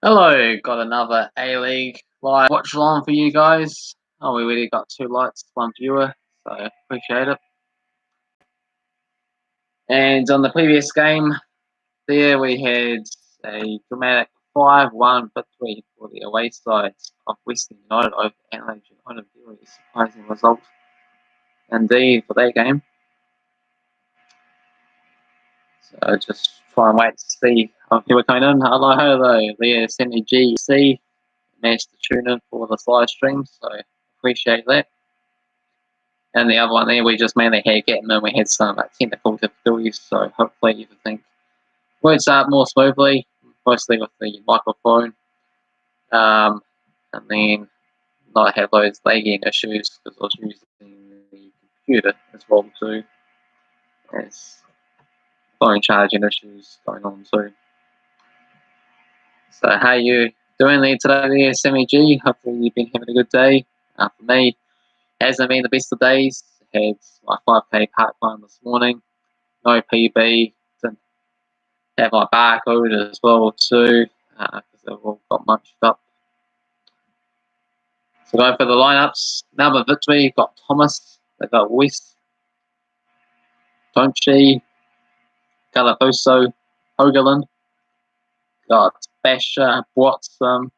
Hello, got another A-League live watch along for you guys. Oh, we already got 2 likes, 1 viewer, so appreciate it. And on the previous game, there we had a dramatic 5-1 victory for the away sides of Western United over Adelaide United. Very surprising result indeed for that game. So just try and wait to see who we're coming in. Hello, there, Sydney GC. Managed to tune in for this live stream, so appreciate that. And the other one there, we just mainly had getting in. We had some technical difficulties, so hopefully everything works out more smoothly, mostly with the microphone, and then not have those lagging issues because I was using the computer as well too. There's phone charging issues going on too. So how you doing there today there, Sammy G? Hopefully you've been having a good day. For me, hasn't been the best of days. Had my 5K part time this morning. No PB. Didn't have my barcode as well too, because they've all got munched up. So going for the lineups. Melbourne Victory got Thomas. They got West, Donchi, Galaposo, Hogerland. Got Basher, Watson,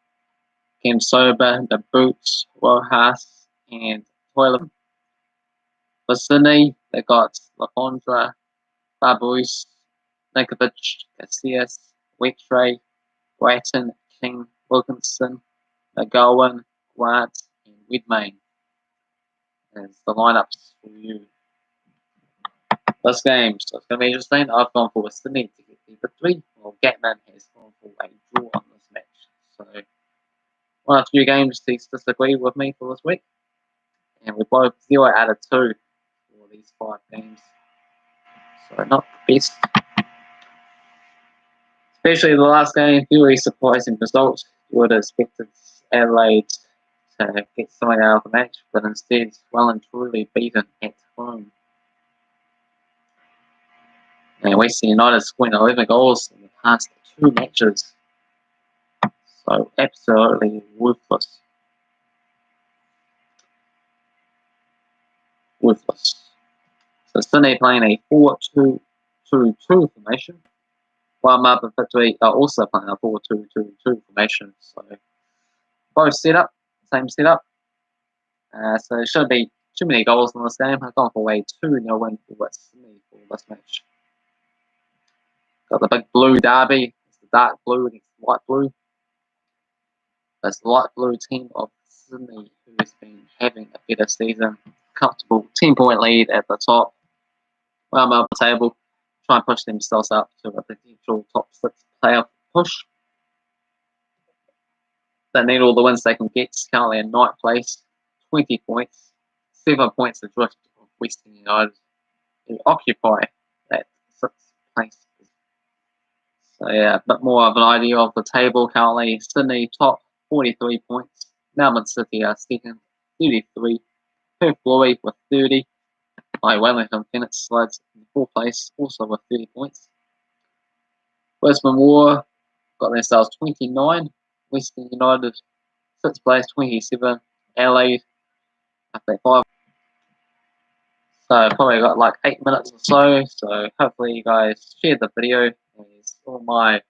Kim Sober, The Boots, Rojas, and Toilet. For Sydney, they got Lafondra, Barbuis, Nikovic, Casillas, Wetray, Bratton, King, Wilkinson, McGowan, Grant, and Widmain as the lineups for you. This game, so it's going to be interesting. I've gone for Sydney to get the victory, while Gatman has gone for a draw on this match. So, one or two games to disagree with me for this week. And we're both 0 out of 2 for these 5 games. So, not the best. Especially the last game, very surprising result. You would have expected Adelaide to get something out of the match, but instead, well and truly beaten at home. And Western United scored 11 goals in the past 2 matches. So absolutely worthless. Worthless. So Sydney playing a 4-2-2-2 formation, while Melbourne Victory are also playing a 4-2-2-2 formation. So both same setup. So it shouldn't be too many goals in this game. I've gone for a 2-0 win for Sydney for this match. Got the big blue derby. It's the dark blue against the light blue. It's the light blue team of Sydney who has been having a better season. Comfortable 10-point lead at the top. Well up the table. Try and push themselves up to a potential top 6 playoff push. They need all the wins they can get. Currently in 9th place. 20 points. 7 points adrift of Western United, who occupy that 6th place. So yeah, a bit more of an idea of the table currently. Sydney top, 43 points. Melbourne City are second, 33. Perth Glory with 30. Wellington Phoenix slides in 4th place, also with 30 points. Brisbane War got themselves 29. Western United 6th place, 27. Adelaide up at 5. So probably got like 8 minutes or so. So hopefully you guys share the video. As all my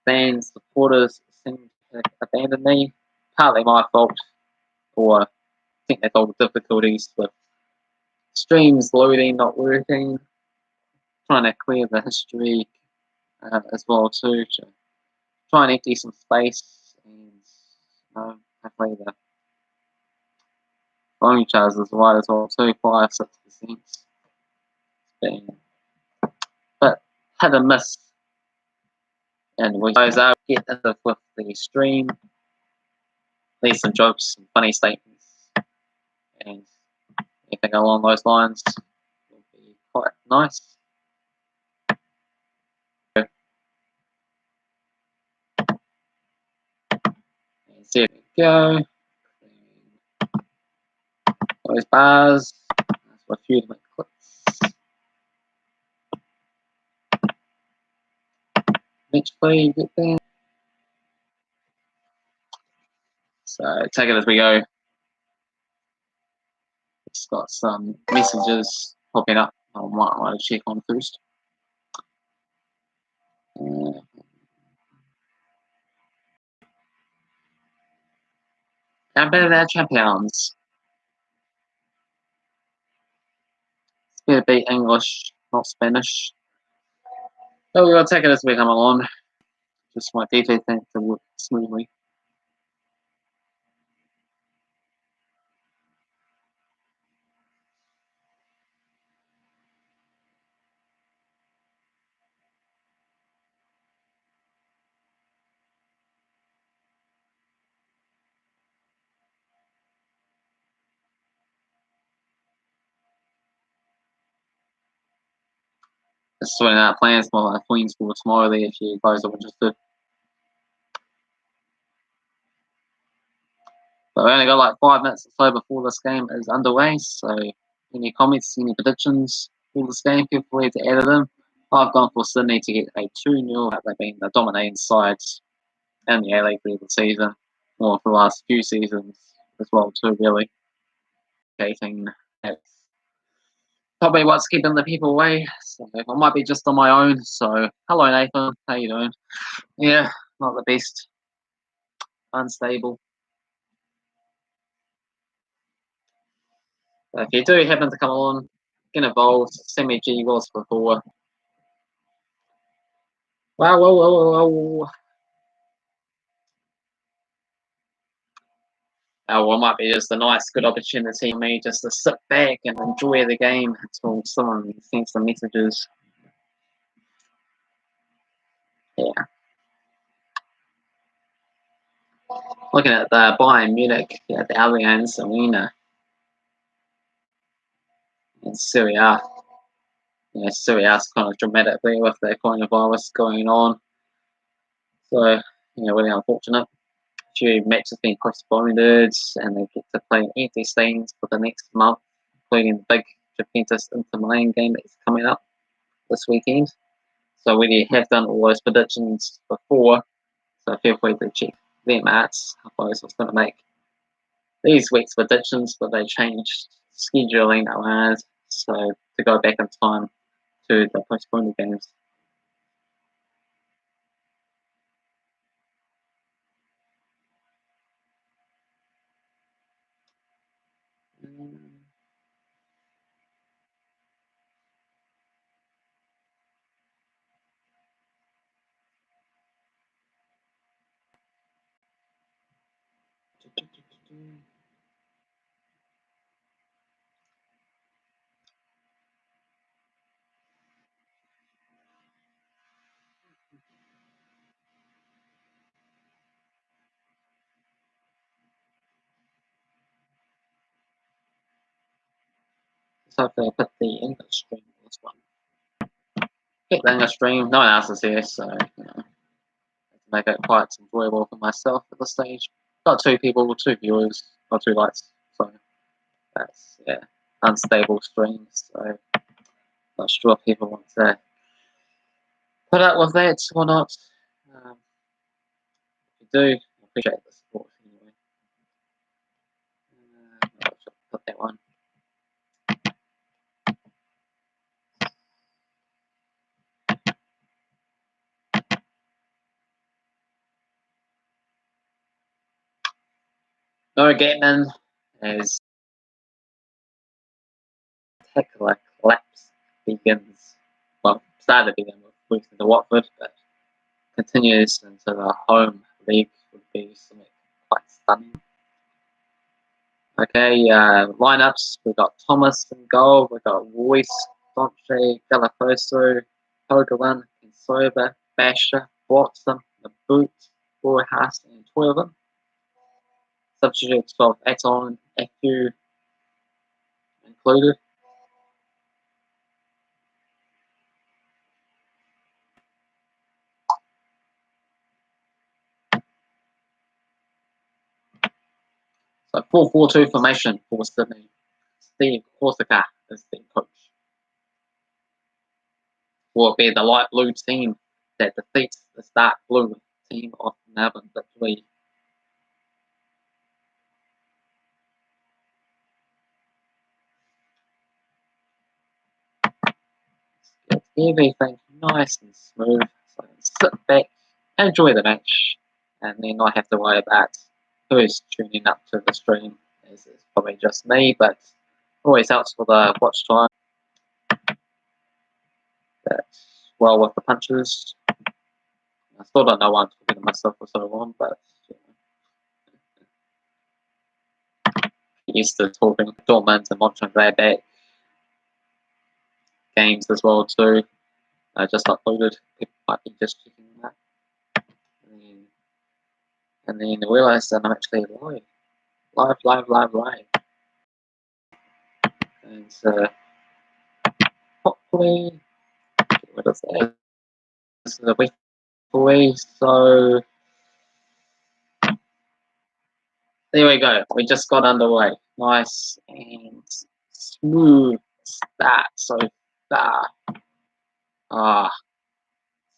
fans, supporters seem to abandon me. Partly my fault for technical difficulties with streams loading, not working. Trying to clear the history as well too. To try and empty some space and hopefully the phone charge is right as well too, 5-6%. It's been but had a miss. And we guys are get into with the stream. Leave some jokes, some funny statements, and anything along those lines will be quite nice. And there we go. Those bars. That's a few different clicks. Eventually get there. So take it as we go. It's got some messages popping up. I might want to check on first. Canberra champions. It's better be English, not Spanish. So we'll take it as we come along. Just my DT thing to work smoothly. Just sorting out plans for my Queens for tomorrow there if you guys are interested. But we only got like 5 minutes or so before this game is underway, so any comments, any predictions for this game, feel free to add it in. I've gone for Sydney to get a 2-0. They've been the dominating sides in the A-League for the season, or for the last few seasons as well too, really. Gating, that's probably what's keeping the people away. So I might be just on my own. So hello Nathan, how you doing? Yeah, not the best. Unstable. But if you do happen to come along, get involved, send me G was before. Well. Well, it might be just a nice, good opportunity for me just to sit back and enjoy the game until someone sends some messages. Yeah. Looking at the Bayern Munich at the Allianz Arena in Serie A. Serie A's kind of dramatically with the coronavirus going on. So, really unfortunate. A few matches being postponed and they get to play in empty stands for the next month, including the big Juventus Inter Milan game that's coming up this weekend. So we have done all those predictions before, so feel free to check them out. Otherwise I was going to make these week's predictions, but they changed scheduling around, so to go back in time to the postponed games. So if I put the English stream for this one. Get the English stream, no one else is here, so to make it quite enjoyable for myself at this stage. Got 2 people, 2 viewers, or 2 likes, so that's unstable stream, so not sure if people want to put up with that or not. If you do, I appreciate the support anyway. I'll put that one. No Gatman as spectacular collapse begins. Well, started to begin with losing to Watford, but continues into the home league would be something quite stunning. Okay, lineups. We've got Thomas in goal. We've got Royce, Donche, Galafoso, Hogalan, Kinsoba, Basher, Watson, the Boot, Borjas, and Toivonen. Substitutes of Aton, Eku included. So 4-4-2 formation for Sydney. Steve Corsica is the coach. Will be the light blue team that defeats the dark blue team of Melbourne Victory. everything nice and smooth. So I can sit back, enjoy the match, and then not have to worry about who's tuning up to the stream, as it's probably just me, but always helps for the watch time. That's well with the punches. I still don't know why I'm talking to myself for so long, but you know, get used to talking to Dortmund and watching their back games as well too. I just uploaded. People might be just checking that. And then realised that I'm actually live. And hopefully, what is that? This is a week away, so there we go. We just got underway. Nice and smooth start so far.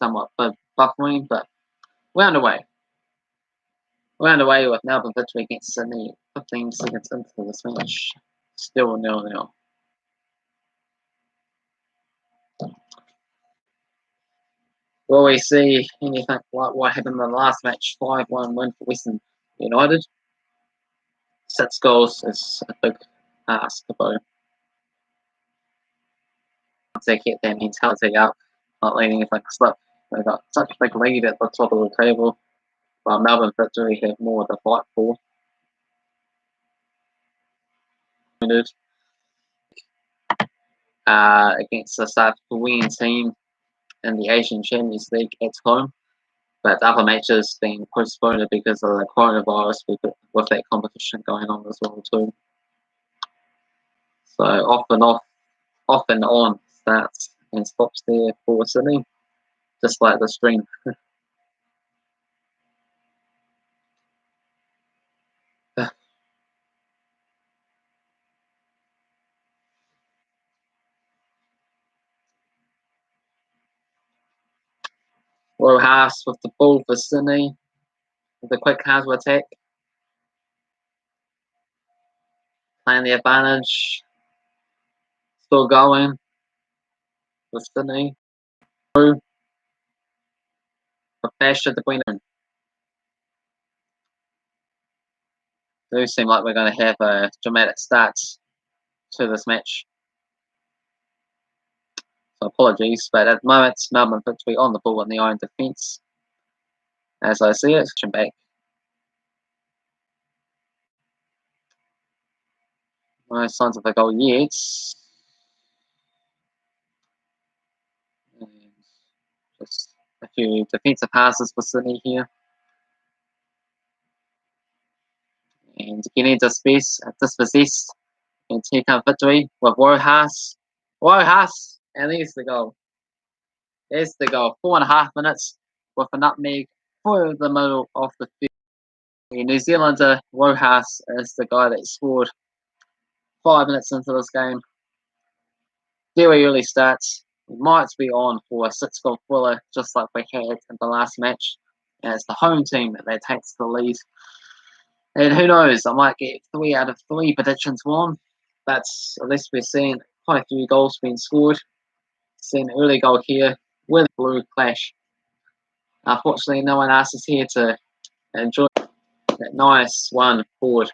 Somewhat buffering, but we're underway. We're underway with Melbourne Victory against Sydney. 15 seconds into this match, still 0-0. Will we see anything like what happened in the last match? 5-1 win for Western United. 6 goals is a big ask, but once they get their mentality up, not letting anything slip. They've got such a big lead at the top of the table, while Melbourne Victory have more to fight for. Against the South Korean team in the Asian Champions League at home, but the other matches being postponed because of the coronavirus with that competition going on as well too. So off and on starts and stops there for Sydney, just like the stream. Royal Haas with the ball for Sydney, with the quick counter attack, playing the advantage, still going with Sydney. Through the pressure to win. Do seem like we're going to have a dramatic start to this match. So apologies, but at the moment, Melbourne Victory on the ball in the own defence. As I see it, back. No signs of a goal yet. And just a few defensive passes for Sydney here. And getting dispossessed. And take out Victory with Rojas. Rojas! And there's the goal. There's the goal. 4.5 minutes with a nutmeg through the middle of the field. The New Zealander Rojas is the guy that scored 5 minutes into this game. Very early starts. We might be on for a 6-goal thriller, just like we had in the last match. And it's the home team that takes the lead. And who knows, I might get 3 out of 3 predictions wrong. But at least we're seeing quite a few goals being scored. Seeing an early goal here with blue clash. Unfortunately, no one else is here to enjoy that nice one forward.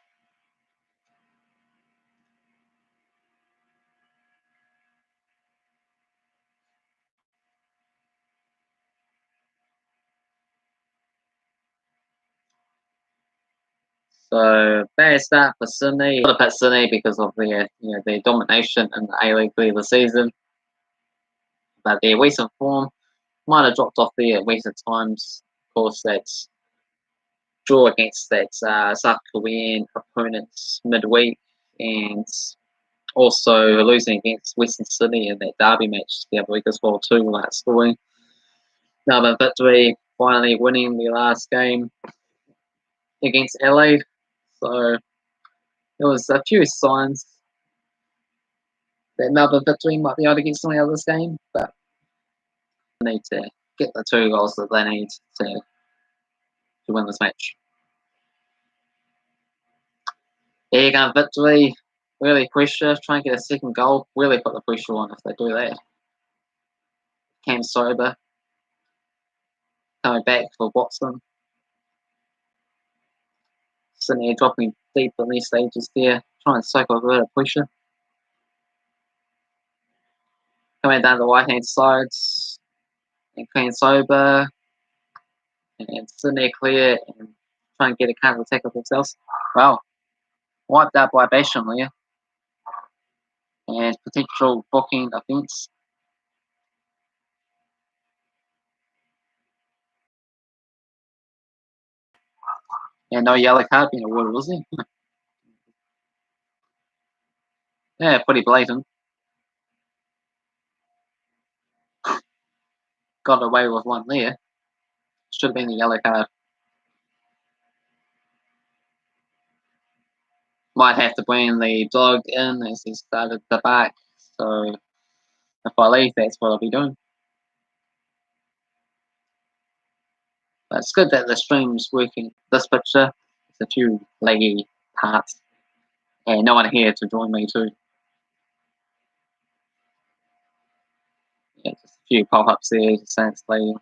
So bad start for Sydney. Got to put Sydney because of their domination in the A League this season. But their recent form might have dropped off there at recent times. Of course, that's draw against that South Korean opponents midweek, and also losing against Western Sydney in that derby match the other week as well too, without scoring. Melbourne Victory finally winning the last game against Adelaide. So there was a few signs that Melbourne Victory might be able to get something out of this game, but they need to get the 2 goals that they need to win this match. There you go, Victory. Really pressure, try and get a second goal. Really put the pressure on if they do that. Cam sober. Coming back for Watson. Sydney dropping deep in these stages there, trying to soak up a bit of pressure. Coming down the right hand side, and clean sober, and Sydney clear, and trying to get a counter attack of themselves. Wow, wiped out by Basham there, and potential booking offence. And no yellow card being awarded, was he? Yeah, pretty blatant. Got away with one there. Should have been the yellow card. Might have to bring the dog in as he started the back. So if I leave, that's what I'll be doing. But it's good that the stream's working. This picture, it's a few leggy parts. And no one here to join me too. Yeah, just a few pop-ups there, just saying it's lady.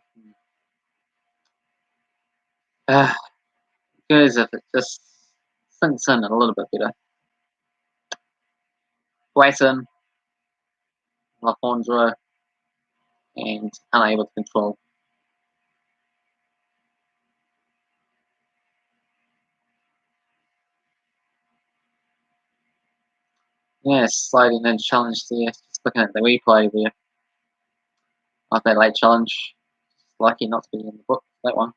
Good if it just sinks in a little bit better. Grayson, LaFondra, and unable to control. Yeah, sliding in challenge there. Just looking at the replay there. Of that late challenge. Lucky not to be in the book, that one.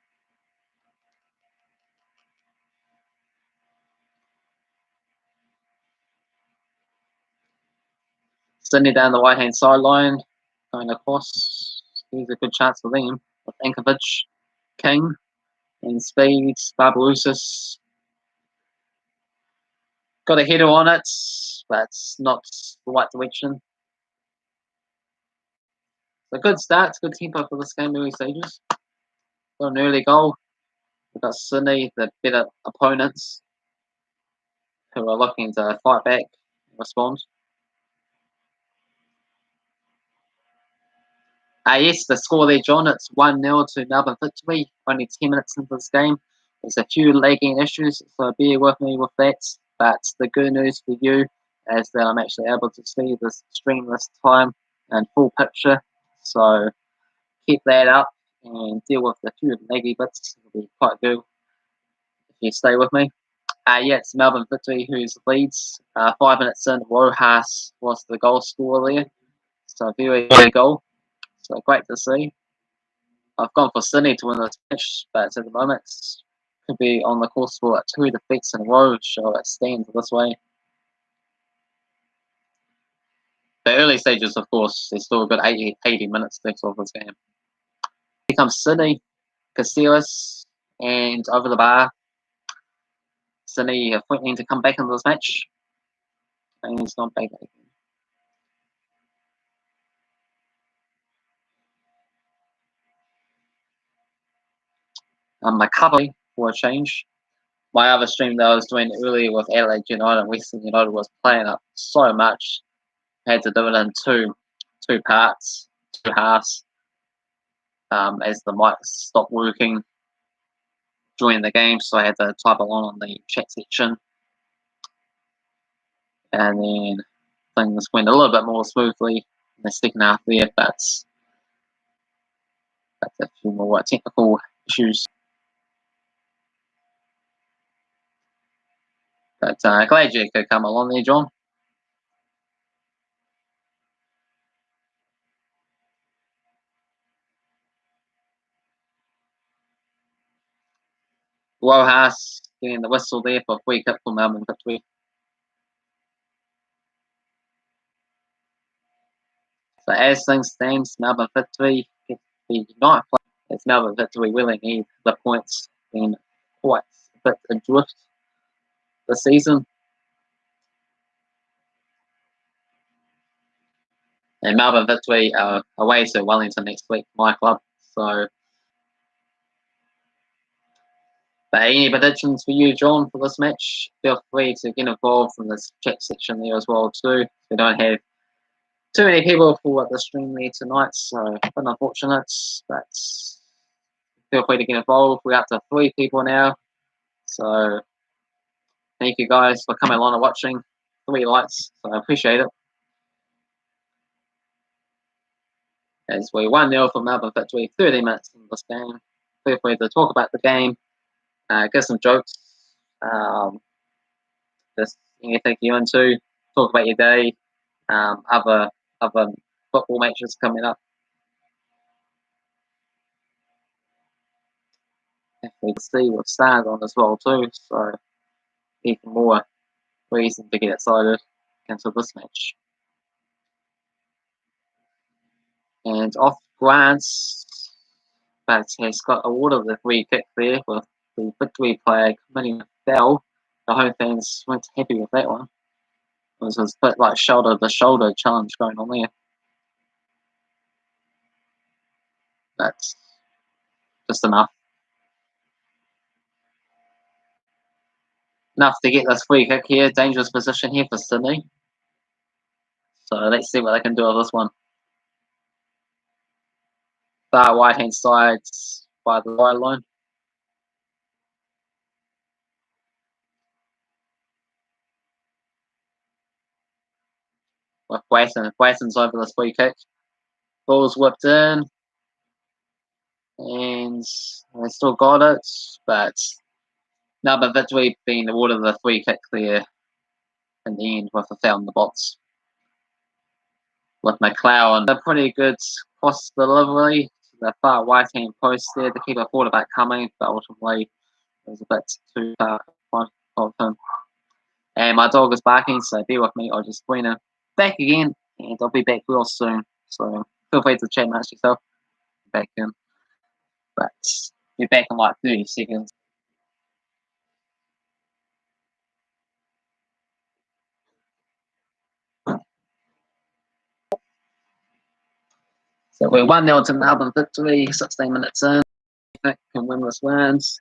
Sydney down the right hand sideline, going across. Here's a good chance for them with Ankovic, King, and Speed, Barbarousis. Got a header on it, but it's not the right direction. It's a good start, it's a good tempo for this game early stages. Got an early goal. We've got Sydney, the better opponents, who are looking to fight back and respond. Yes, the score there, John. It's 1-0 to Melbourne Victory. Only 10 minutes into this game. There's a few lagging issues, so bear with me with that. But the good news for you is that I'm actually able to see this stream this time in full picture. So keep that up and deal with the few laggy bits. It'll be quite good if you stay with me. Yeah, it's Melbourne Victory who's leads. 5 minutes in, Rojas was the goal scorer there. So very good goal. So great to see. I've gone for Sydney to win this match, but at the moment could be on the course for 2 defeats in a row, so it stands this way. The early stages, of course, there's still a good 80 minutes left of this game. Here comes Sydney, Casillas, and over the bar. Sydney are threatening to come back into this match, and he's not back again. McCulley for a change. My other stream that I was doing earlier with Adelaide United and Western United was playing up so much. I had to do it in two parts, 2 halves, as the mic stopped working during the game, so I had to type along on the chat section. And then things went a little bit more smoothly in the second half there, but that's a few more technical issues. But glad you could come along there, John. Rojas getting the whistle there for a free kick for Melbourne Victory. So as things stand, Melbourne Victory gets the 9th place. As Melbourne Victory really need the points in quite a bit adrift this season. And Melbourne Victory are away to Wellington next week, my club. So, but any predictions for you, John, for this match? Feel free to get involved in this chat section there as well too. We don't have too many people for the stream there tonight, so unfortunate. But feel free to get involved. We're up to 3 people now, so thank you guys for coming along and watching. 3 likes, so I appreciate it. As we 1-0 for Melbourne Victory, 30 minutes in this game. Feel free to talk about the game, get some jokes, just anything you're into, talk about your day, other football matches coming up. We can see what's stand on as well too, so even more reason to get excited into this match. And off Grant's, but he's got awarded the free kick there with the Victory player committing a foul. The home fans weren't happy with that one. It was a bit like shoulder to shoulder challenge going on there. That's just enough. Enough to get this free kick here. Dangerous position here for Sydney. So let's see what they can do with this one. Far right hand side by the line line. With Wesson. Wesson's over this free kick. Ball's whipped in. And they still got it, but Melbourne Victory being awarded the free kick there in the end with a foul in the box. With McLeod, a pretty good cross delivery to the far right hand post there. The keeper thought about coming, but ultimately it was a bit too far of him. And my dog is barking, so bear with me. I'll just bring him back again, and I'll be back real soon. So feel free to chat amongst yourself. Back in, but be back in like 30 seconds. So we're 1-0 to Melbourne Victory, 16 minutes in. Can win this rounds.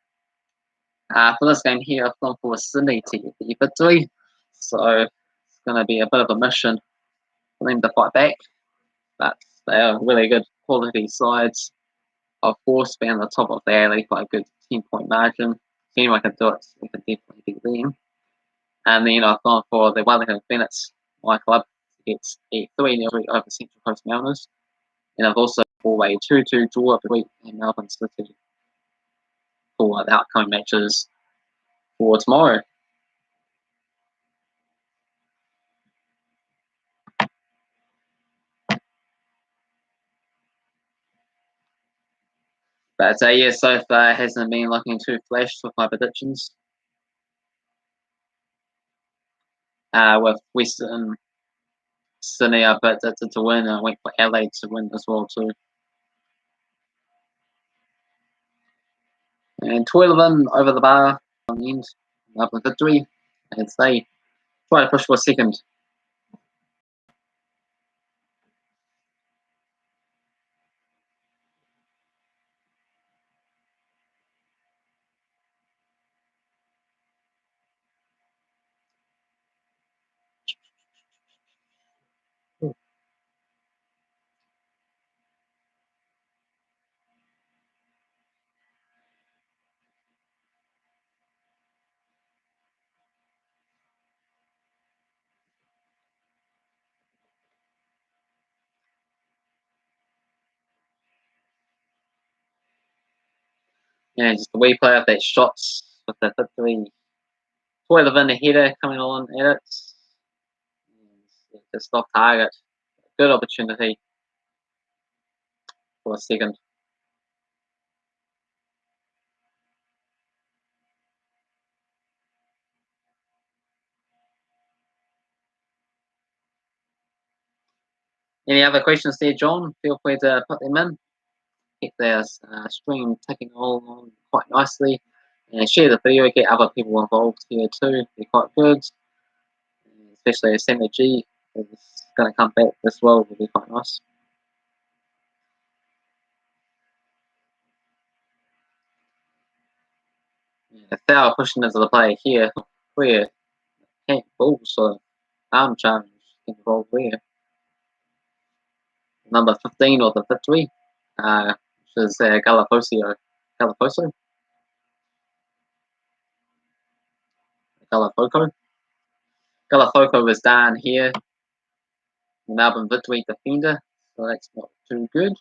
For this game here, I've gone for Sydney to get the victory. So it's going to be a bit of a mission for them to fight back. But they are really good quality sides. Of course, being on the top of the alley by a good 10-point margin. If anyone can do it, we can definitely beat them. And then I've gone for the Wellington Phoenix, my club, to get a 3-0 over Central Coast Mariners. And I've also for a 2-2 draw of the week in Melbourne City for the upcoming matches for tomorrow. But yeah, so far hasn't been looking too flash with my predictions. With Western Sydney, I predicted to win, and I went for Adelaide to win as well too. And 12 over the bar on the end, Melbourne Victory, as they try to push for a second. And just the replay of that shots with the Victory. 12 in the header coming on at it. And just off target. Good opportunity for a second. Any other questions there, John? Feel free to put them in. Get their stream ticking along quite nicely. And share the video, get other people involved here too. They're quite good. Especially as Sammy G is going to come back as well, will be quite nice. Yeah, foul pushing into the play here. Where ball, so arm challenge involved there. number 15 of the Victory, which is Galapagos. Galafoco was down here, the Melbourne Victory defender, so that's not too good.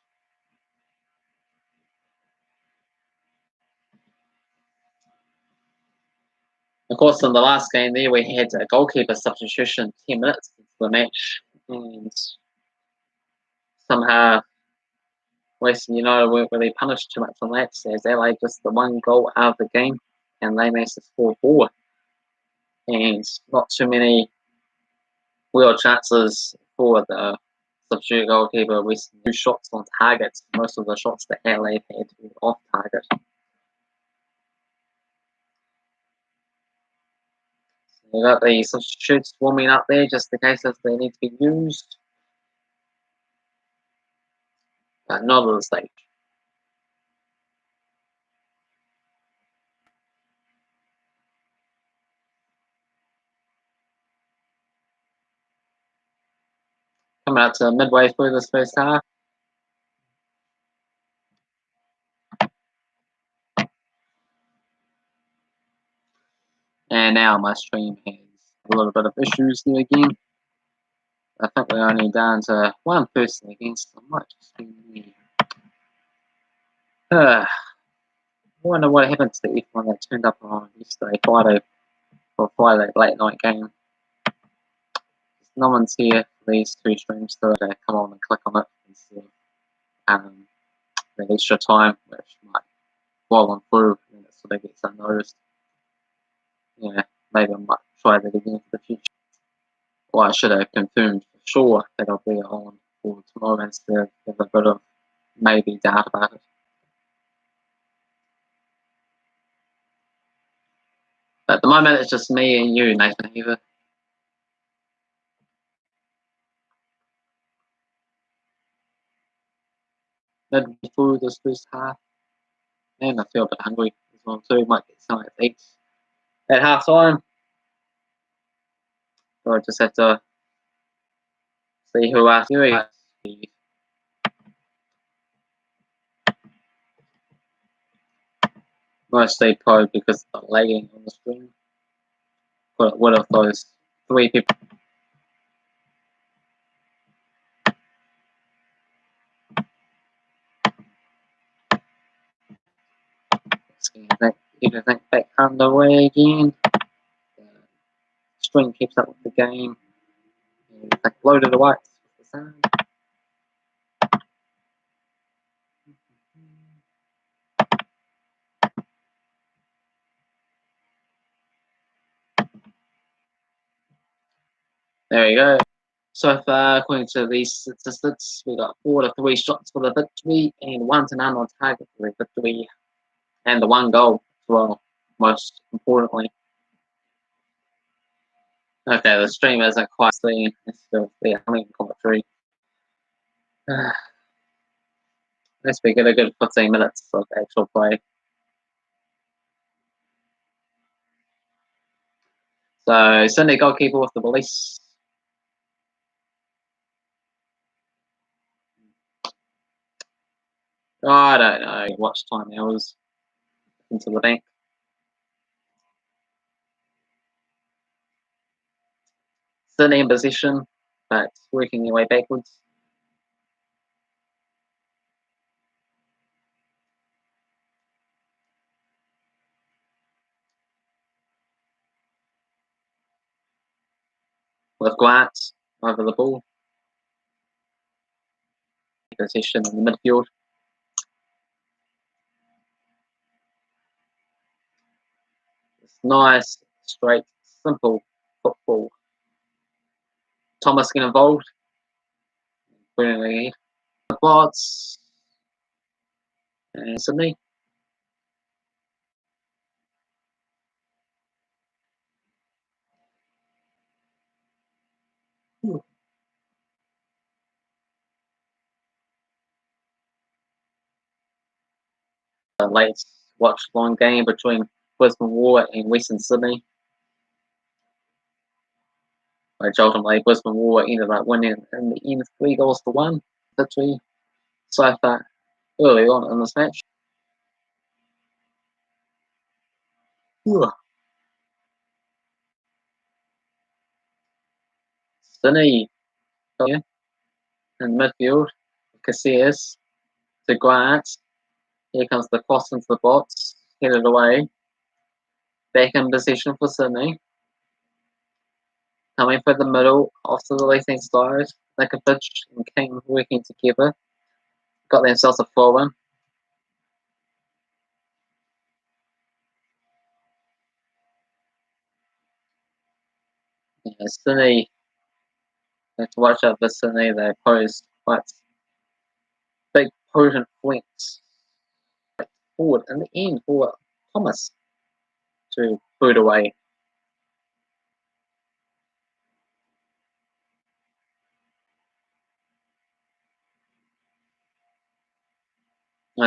Of course, in the last game there, we had a goalkeeper substitution 10 minutes into the match, and somehow Western United weren't really punished too much on that, as LA just the one goal out of the game, and they managed to score 4. And not too many real chances for the substitute goalkeeper. Western 2 shots on target. Most of the shots that LA had were off target. We got the substitutes warming up there just in case if they need to be used. But not at the stage. Coming out to midway through this first half. And now my stream has a little bit of issues here again. I think we're only down to one person against them. Might just be me. I wonder what happened to the F1 that turned up on yesterday, Friday late night game. No one's here for these 2 streams, so I come on and click on it and see the extra time, which might roll on through and it sort of gets unnoticed. Yeah, maybe I might try that again for the future. Well, I should have confirmed for sure that I'll be on for tomorrow instead of have a bit of maybe doubt about it. But at the moment, it's just me and you, Nathan Heather. Midway through this first half, and I feel a bit hungry as well too. Might get something to eat at half time. So I just have to see who else doing it. Mostly probably because of the lagging on the screen. But what if those 3 people? Everything back underway again. The string keeps up with the game. Like loaded away with the sound. There we go. So far, according to these statistics, we got 4 to 3 shots for the Victory and 1 to none on target for the Victory, and the 1 goal as well. Most importantly. Okay, the stream isn't quite seen. It's still the commentary. Let's get a good 15 minutes of actual play. So Sydney goalkeeper with the release. Oh, I don't know. Watch time hours into the bank. Sydney in position, but working their way backwards. With Grant over the ball. Position in the midfield. It's nice, straight, simple football. Thomas getting involved. Brilliantly. The bots. And Sydney. A late watch-long game between Brisbane War and Western Sydney. Which ultimately Brisbane War ended up winning in the end 3 goals to 1. Victory so far early on in this match. Ugh. Sydney here in midfield. Casillas to Grant. Here comes the cross into the box. Headed away. Back in possession for Sydney. Coming for the middle, off to the left-hand side. Nikovic and King working together. Got themselves a throw-in. Yeah, Sydney, you have to watch out for Sydney. They pose quite big, potent points forward in the end for Thomas to boot away.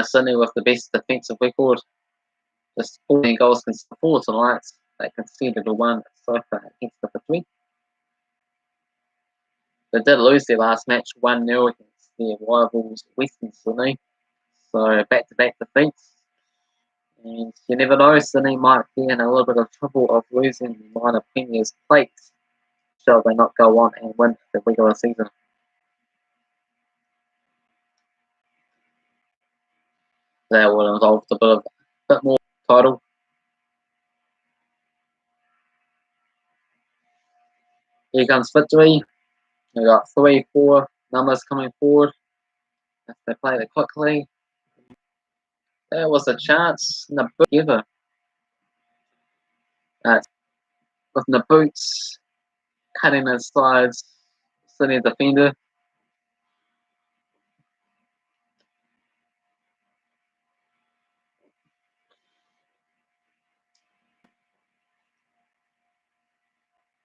Sydney with the best defensive record, just 14 goals conceded for tonight. They conceded a one so far against the Victory. They did lose their last match 1-0 against their rivals Western Sydney. So back-to-back defeats. And you never know, Sydney might be in a little bit of trouble of losing the minor premiers plates. Shall they not go on and win the regular season? That will involve a bit more title. Here comes Victory. We got 3-4 numbers coming forward. If they play it quickly, there was a chance. Nabuta with Naboots cutting inside Sydney defender.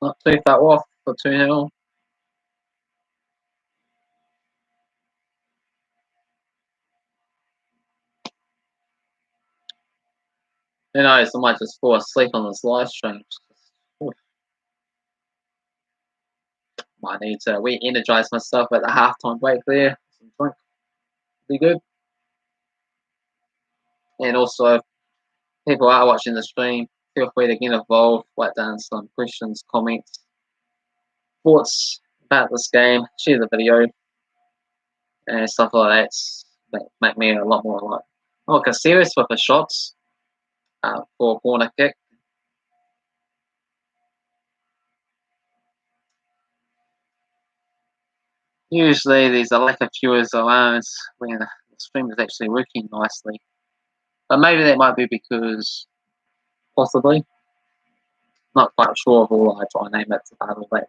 Not too far off for 2-0. Who knows, I might just fall asleep on this live stream. Might need to re-energize myself at the halftime break there. Some drink. Be good. And also, people are watching the stream. Feel free to get involved, write down some questions, comments, thoughts about this game, share the video, and stuff like that. Make me a lot more like, okay, serious with the shots for a corner kick. Usually there's a lack of viewers around when the stream is actually working nicely. But maybe that might be because, possibly, not quite sure of all I try and name it about all that.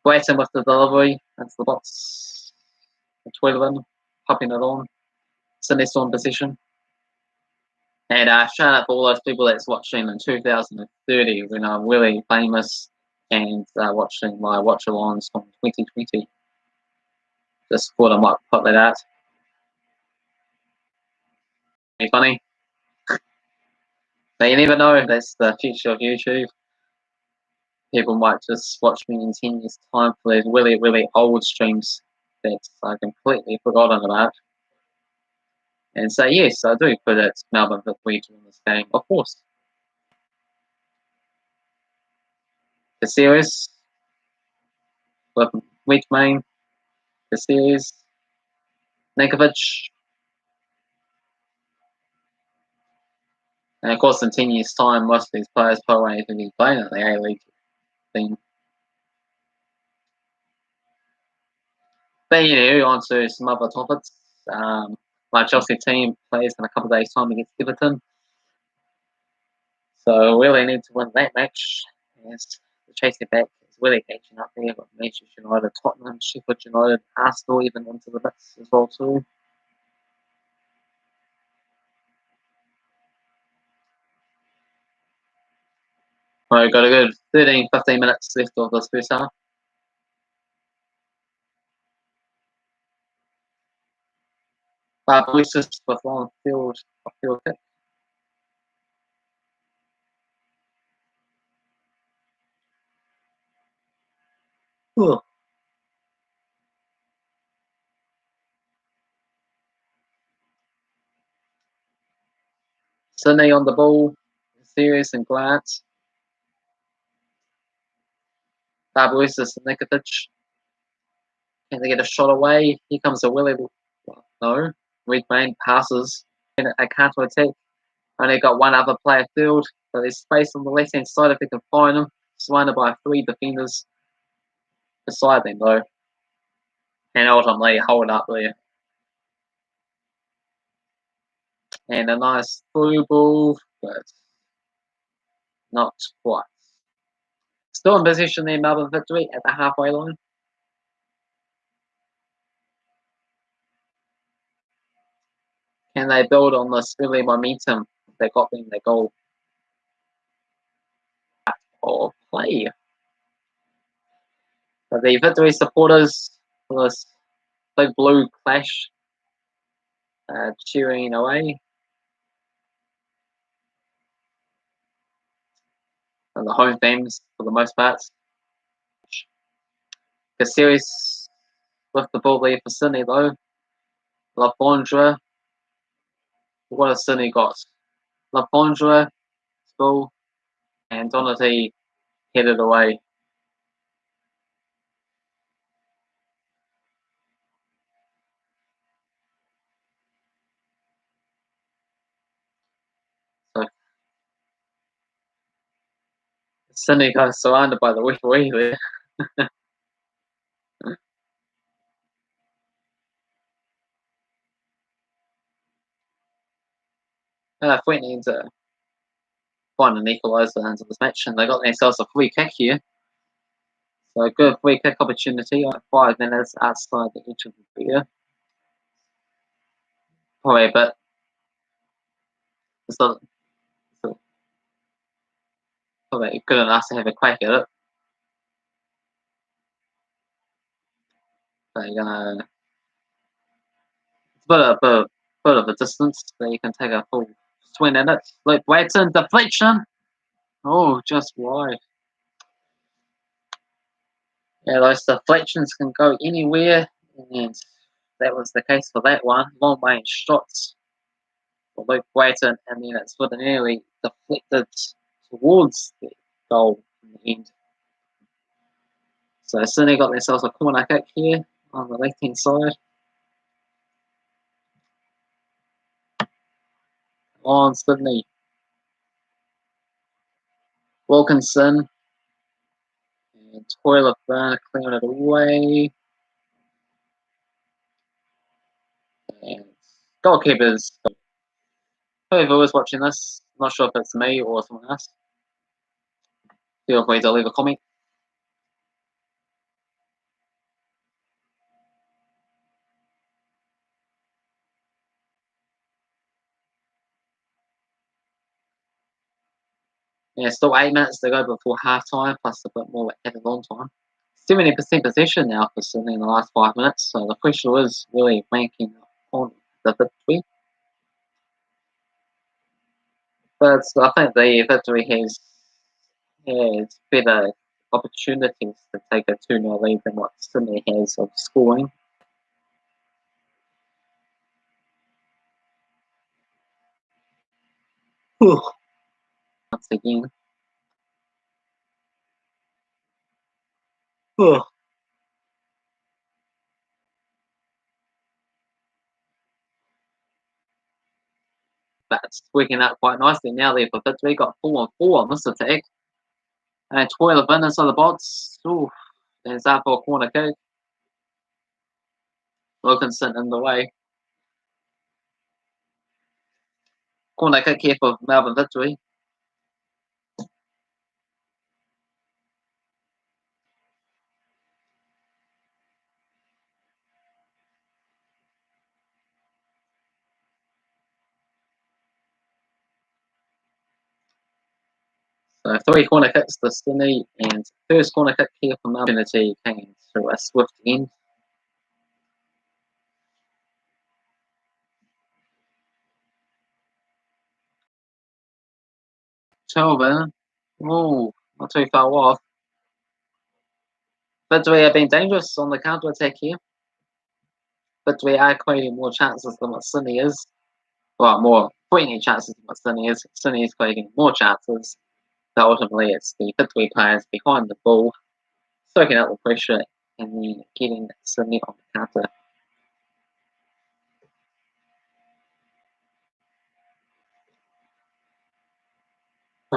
Waiting with the delivery into the box. Twirling, popping it on. Sydney still in position. And shout out for all those people that's watching in 2030 when I'm really famous and watching my watch-alongs from 2020. Just thought I might put that out. Be funny. But you never know, that's the future of YouTube. People might just watch me in 10 years' time for those really, really old streams that I completely forgotten about. And say, yes, I do put it Melbourne Victory in this game, of course. The series with weak main, the series, Nikovic, and of course in 10 years' time, most of these players probably won't be playing at the A-League team. But anyway, on to some other topics. My Chelsea team plays in a couple of days' time against Everton. So really need to win that match. As the chasing back is really catching up there with Manchester United, Tottenham, Sheffield United, Arsenal even into the mix as well too. We've got a good 13-15 minutes left of this first half. Voices with long field kick. Ooh. Sydney on the ball. Serious and glance. Barbaristas and Nikovic. Can they get a shot away? Here comes a Willie. No. Reed Main passes. A counter attack. Only got one other player field. So there's space on the left hand side if they can find them. Surrounded by 3 defenders beside them though. And ultimately hold up there. And a nice through ball, but not quite. Still in position there, Melbourne Victory at the halfway line. Can they build on this early momentum they got them their goal or play? So the Victory supporters for this big blue clash cheering away. And the home fans for the most part. Caceres with the ball there for Sydney though. LaFondra. What has Sydney got? LaFondra, ball, and Donati headed away. So Sydney got surrounded by the referee there. Threatening to find an equaliser into this match, and they got themselves a free kick here. So a good free kick opportunity at 5 minutes outside the edge of the area. Probably a bit. So probably good enough to have a crack at it. They're gonna. It's a bit of a distance, but you can take a full swing at it. Luke Bradson, deflection. Oh, just wide. Yeah, those deflections can go anywhere, and that was the case for that one. Long range shots for Luke Bradson, and then it's sort of nearly deflected towards the goal in the end. So Sydney got themselves a corner kick here on the left hand side. On Sydney. Wilkinson and Toilet Burn clearing it away. And goalkeepers. Whoever was watching this, I'm not sure if it's me or someone else. Feel free to leave a comment. Yeah, still 8 minutes to go before half time, plus a bit more added on time. 70% possession now for Sydney in the last 5 minutes, so the pressure is really banking on the victory. But I think the Victory has better opportunities to take a 2-0 lead than what Sydney has of scoring. Once again. That's working out quite nicely now there for Victory. Got 4-on-4 on this attack. And Toilet Bin inside the box. Ooh, there's that for a corner kick. Wilkinson in the way. Corner kick here for Melbourne Victory. So 3 corner kicks to Sydney, and first corner kick here for Melbourne came through a swift end. Chelburn. Oh, not too far off. Victory have been dangerous on the counter attack here. Victory are creating more chances than what Sydney is. Well, more creating chances for Sydney is creating more chances. But ultimately, it's the Victory players behind the ball, soaking up the pressure and then getting Sydney on the counter.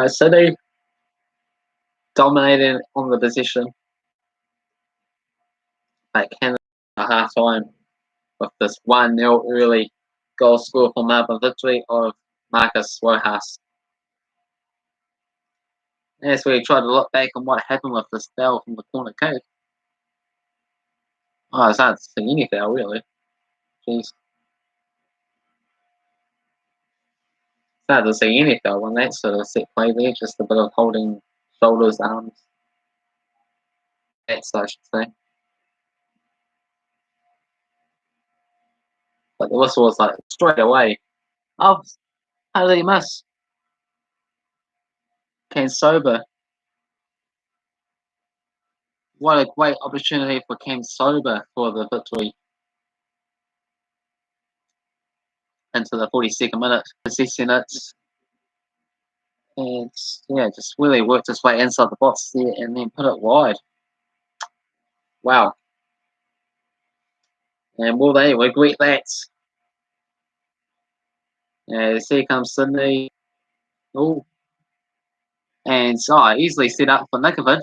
Sydney dominated on the position, but Canada at half time with this 1-0 early goal score for Melbourne Victory of Marcus Rojas. As we try to look back on what happened with this foul from the corner kick. Oh, it's hard to see any foul, really. Jeez. It's hard to see any foul when that sort of set play there, just a bit of holding shoulders, arms. That's, I should say. But the whistle was like straight away. Oh, how did he miss? Ken Sober. What a great opportunity for Cam Sober for the victory into the 42nd minute, possessing it. And yeah, just really worked his way inside the box there and then put it wide. Wow. And will they regret that? Yeah, here comes Sydney. Oh. And easily set up for Nikovic.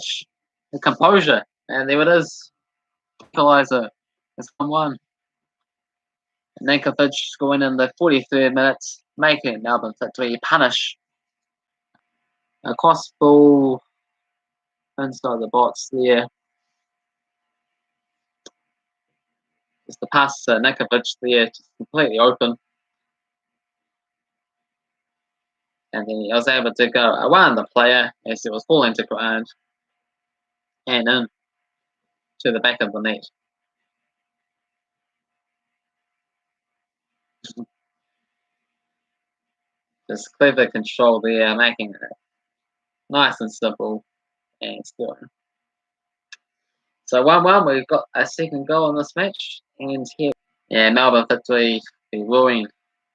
The composure. And there it is. Equaliser. It's 1-1. Nikovic scoring in the 43rd minute, making Melbourne Victory punish. A cross ball inside the box there. Just the pass to Nikovic there, just completely open. And then he was able to go around the player as it was falling to ground and in to the back of the net. Just clever control there, making it nice and simple and still. So 1-1, we've got a second goal in this match. And here, yeah, Melbourne Victory ruined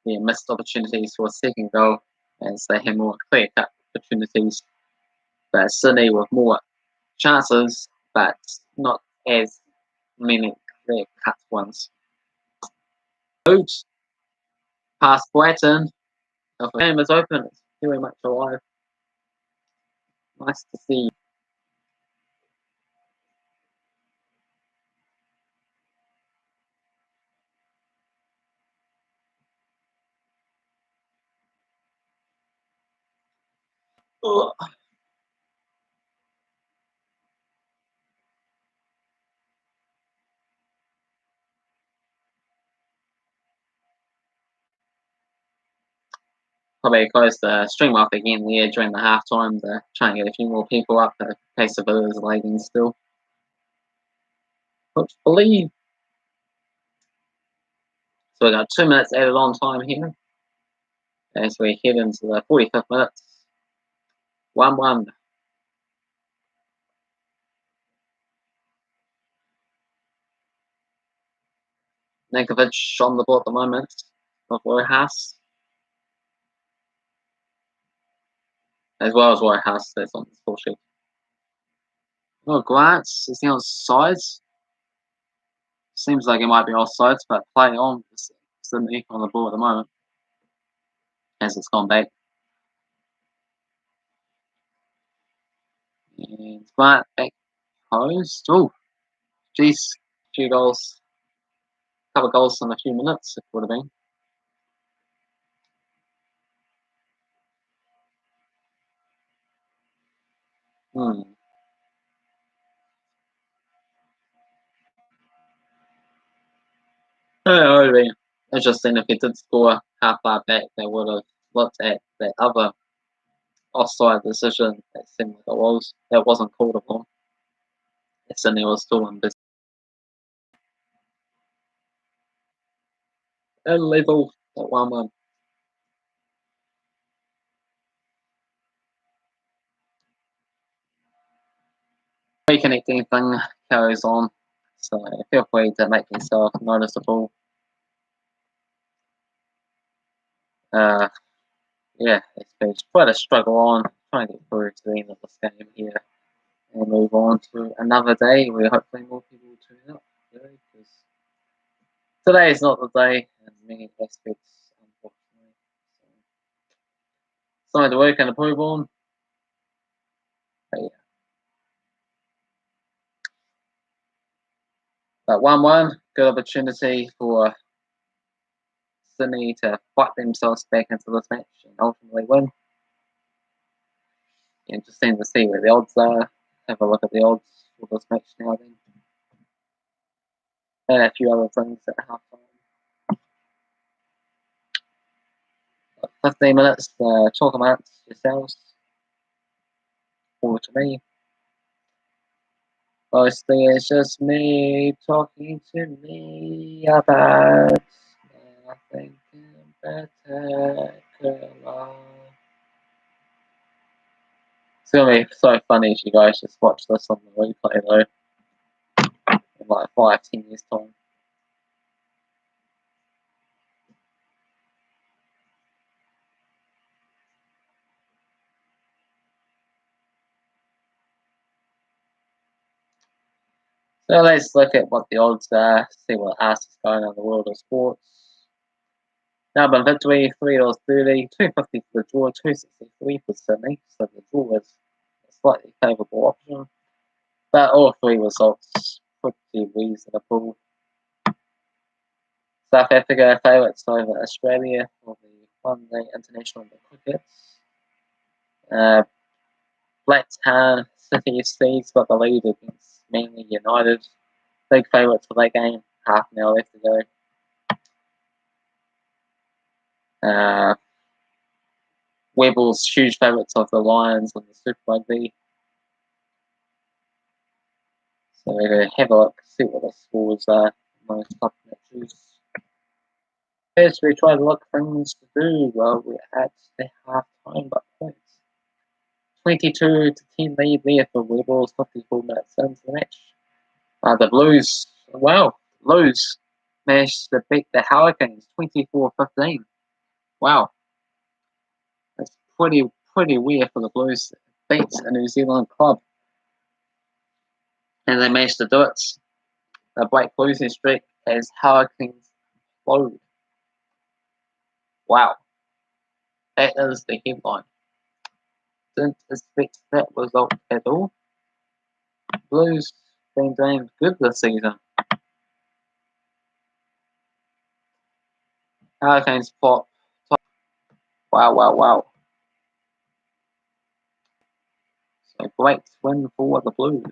their missed opportunities for a second goal as they had more clear-cut opportunities. But Sydney with more chances, but not as many clear-cut ones. Oops. Past Brighton. If the game is open, it's very much alive. Nice to see. Ugh. Probably close the stream off again there during the half time to try and get a few more people up. The pace of it is lagging still. Hopefully. So we got 2 minutes added on time here as we head into the 45th minute. 1-1. Nikovic on the ball at the moment of Rojas. As well as Rojas, that's on the score sheet. Oh, Grant, is he on sides? Seems like he might be offsides, but play on. Sydney on the ball at the moment as it's gone back. And Grant back post. Oh, geez, few goals. Couple of goals in a few minutes, it would have been. Yeah, it would have been interesting if he did score half far back. They would have looked at that other offside decision that seemed like that wasn't called upon. Sydney was still in business. A level at 1-1. Reconnecting thing carries on, so feel free to make yourself noticeable. Yeah, it's been quite a struggle on trying to get through to the end of this game here and move on to another day where hopefully more people will turn up. Because today is not the day in many aspects, unfortunately. So, something to work and improve on. But yeah. But 1-1, good opportunity for Sydney to fight themselves back into this match and ultimately win. Interesting to see where the odds are. Have a look at the odds for this match now then. And a few other things at halftime. 15 minutes, talk amongst yourselves. Or to me. Mostly it's just me talking to me about nothing in particular. It's gonna be so funny if you guys just watch this on the replay though, in like 5-10 years time. So let's look at what the odds are, see what else is going on in the world of sports. Melbourne Victory, $3.30, $2.50 for the draw, $2.63 for Sydney. So the draw is a slightly favourable option. But all three results pretty reasonable. South Africa favourites over Australia for the one-day international crickets. Blacktown City FC's got the lead against Manly United. Big favourites for that game. Half an hour left to go. Webbles huge favourites of the Lions in the Super Rugby. So have a look, see what the scores are. Most top matches. As we try to look things to do, well, we're at the half time by points. 22-10 lead there for Webbles, 54 minutes into the match. The Blues, wow, Blues managed to beat the Hurricanes 24-15. Wow. That's pretty weird for the Blues to beat a New Zealand club. And they managed to do it. The Black losing streak as Hurricanes flowed. Wow. That is the headline. Didn't expect that result at all. Blues been doing good this season. Hurricanes pop. Wow. So great win for the Blues.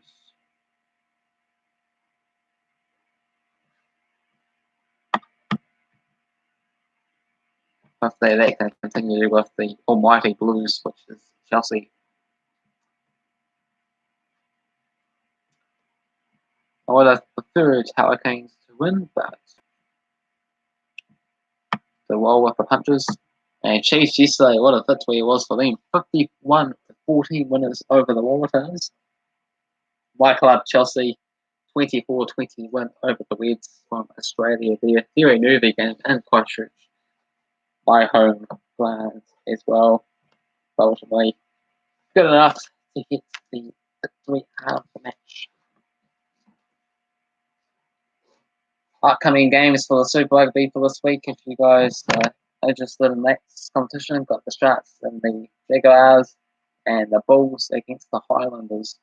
Hopefully they can continue with the almighty Blues, which is Chelsea. I would have preferred Hurricanes to win, but they roll with the punches. And Chiefs yesterday, what a victory it was for them. 51-14 winners over the Waratahs. My club, Chelsea, 24-20 win over the Reds from Australia. They're very nervy game in Christchurch. My home ground as well. But ultimately, good enough to get the victory out of the match. Upcoming games for the Super Rugby for this week, if you guys are interested in that competition, got the Sharks and the Jaguars and the Bulls against the Highlanders.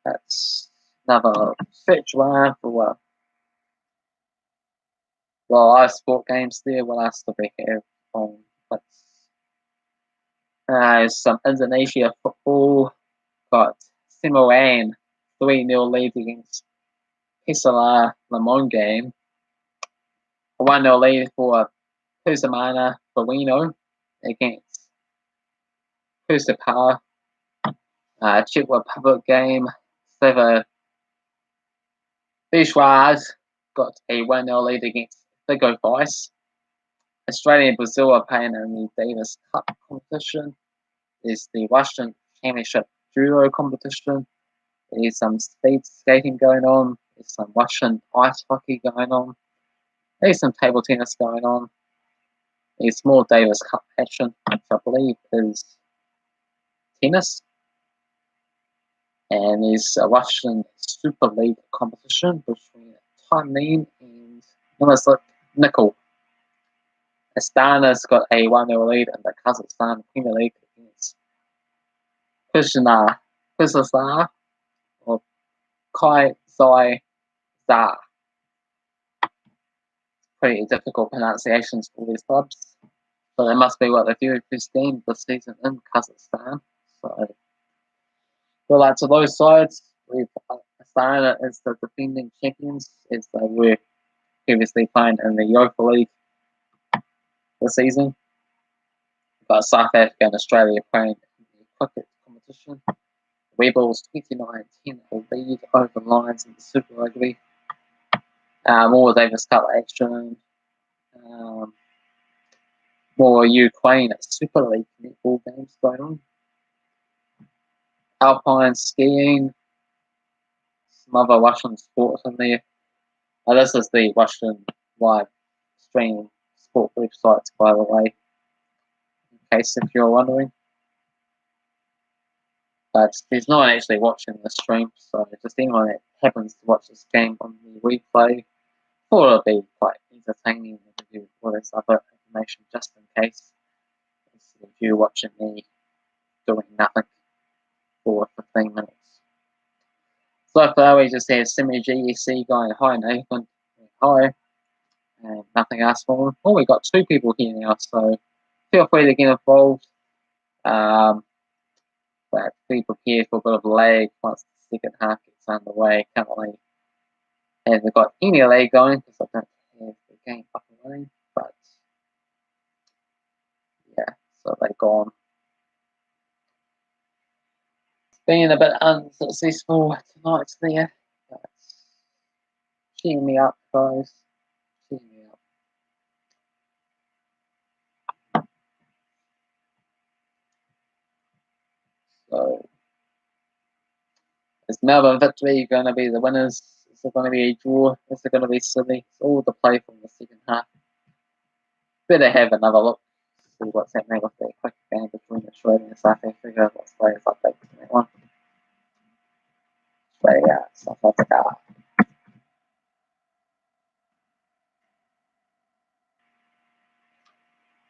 That's another fetch one for live sport games there. What else do we have on? Some Indonesia football. Got Samoan 3-0 lead against Pesala Lemon game. A 1-0 lead for Pusamana Bawino against Pusapa. Czech Republic game. Seva Bishwaz got a 1-0 lead against Vigo Vice. Australia and Brazil are playing in the Davis Cup competition. There's the Russian Championship Judo competition. There's some speed skating going on. There's some Russian ice hockey going on. There's some table tennis going on. the Small Davis Cup action, which I believe is tennis, and there's a Russian Super League competition between Tamin and Nickel. Astana's got a 1-0 lead in the Kazakhstan Premier League against Kyrgyzstan or Kai Za. Pretty difficult pronunciations for these clubs, but they must be what the very first team this season in Kazakhstan. So, well, to those sides, we've Astana is the defending champions as they were previously playing in the Europa League this season. We've got South Africa and Australia playing in the cricket competition. Rebels 29-10 lead over Lions in the Super Rugby. More Davis Cup action. More Ukraine Super League netball games going on. Alpine skiing. Some other Russian sports in there. This is the Russian live stream sport website, by the way, in case if you're wondering. But there's no one actually watching the stream, so just anyone that happens to watch this game on the replay, thought it'll be quite entertaining to do all this other information just in case. If you're watching me doing nothing for 15 minutes. So far we just have Semi-GEC going hi Nathan, hi, and nothing else for them. Oh, we got 2 people here now, so feel free to get involved. But be prepared for a bit of lag once the second half gets underway. Currently haven't got any lag going because I don't have the game up and running, but yeah, so they're gone. It's been a bit unsuccessful tonight there, but cheer me up, guys. Cheer me up. So, is Melbourne Victory going to be the winners? Is it going to be a draw? Is it going to be Sydney? It's all to play for in the second half. Better have another look, see what's happening with the quick game between Australia and South Africa. What's the latest update on that one? Australia, South Africa.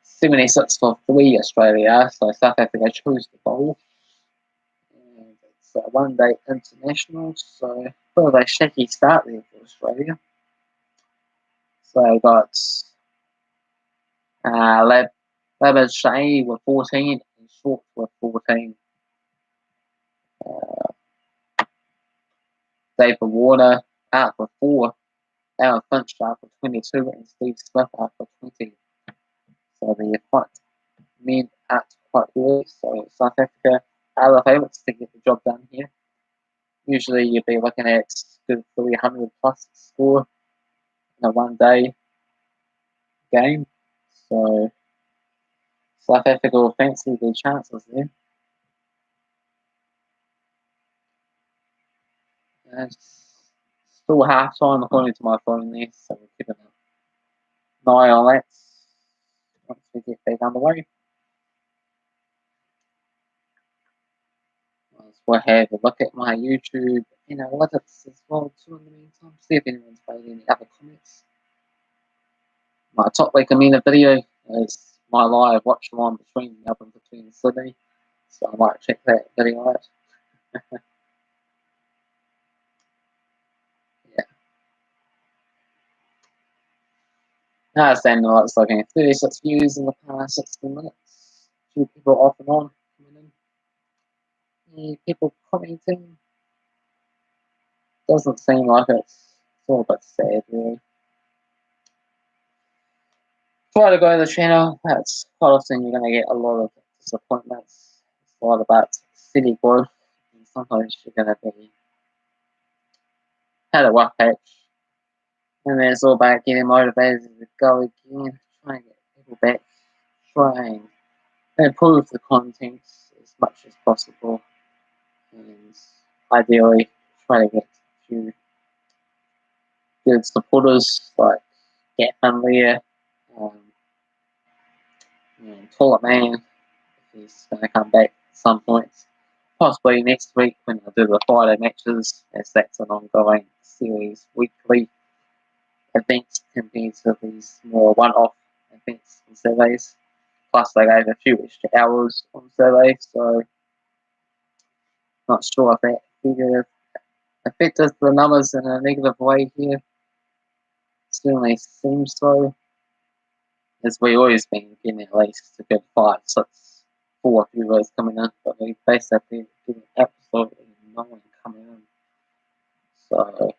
76 for 3 Australia, so South Africa chose the bowl. And it's a 1-day international, so a bit of a shaky start there for Australia. So I got Labad Shea with 14 and Short with 14. David Warner out for 4. Alan Finch out for 22 and Steve Smith out for 20. So the front men out quite early. So South Africa are the favourites to get the job done here. Usually you'd be looking at good 300 plus score in a 1-day game. So South Africa will fancy their chances there. And still half time according to my phone there, so we're keeping an eye on that once we get back underway. We'll have a look at my YouTube analytics as well too in the meantime. See if anyone's made any other comments. My top recommended video is my live watch along between Melbourne Victory and Sydney. So I might check that video out. Yeah. Now standing it's looking at 36 views in the past 60 minutes. A few people off and on coming in. People commenting. Doesn't seem like it's all a bit sad really. Try to go to the channel, that's quite often you're going to get a lot of disappointments. It's a lot about city growth, and sometimes you're going to be had a rough patch. And then it's all about getting motivated to go again, try and get people back, try and improve the content as much as possible, and ideally try to get a few good supporters like Gatman Lear, And Toilet Man, if he's going to come back at some point. Possibly next week when I do the Friday matches, as that's an ongoing series weekly events compared to these more one-off events on Saturdays. Plus, they gave a few extra hours on Saturday, so not sure if that figure affected the numbers in a negative way here. Certainly seems so, as we always been getting at least a good 5, 6, 4 viewers coming in, but we basically getting absolutely no one coming in. So, I'd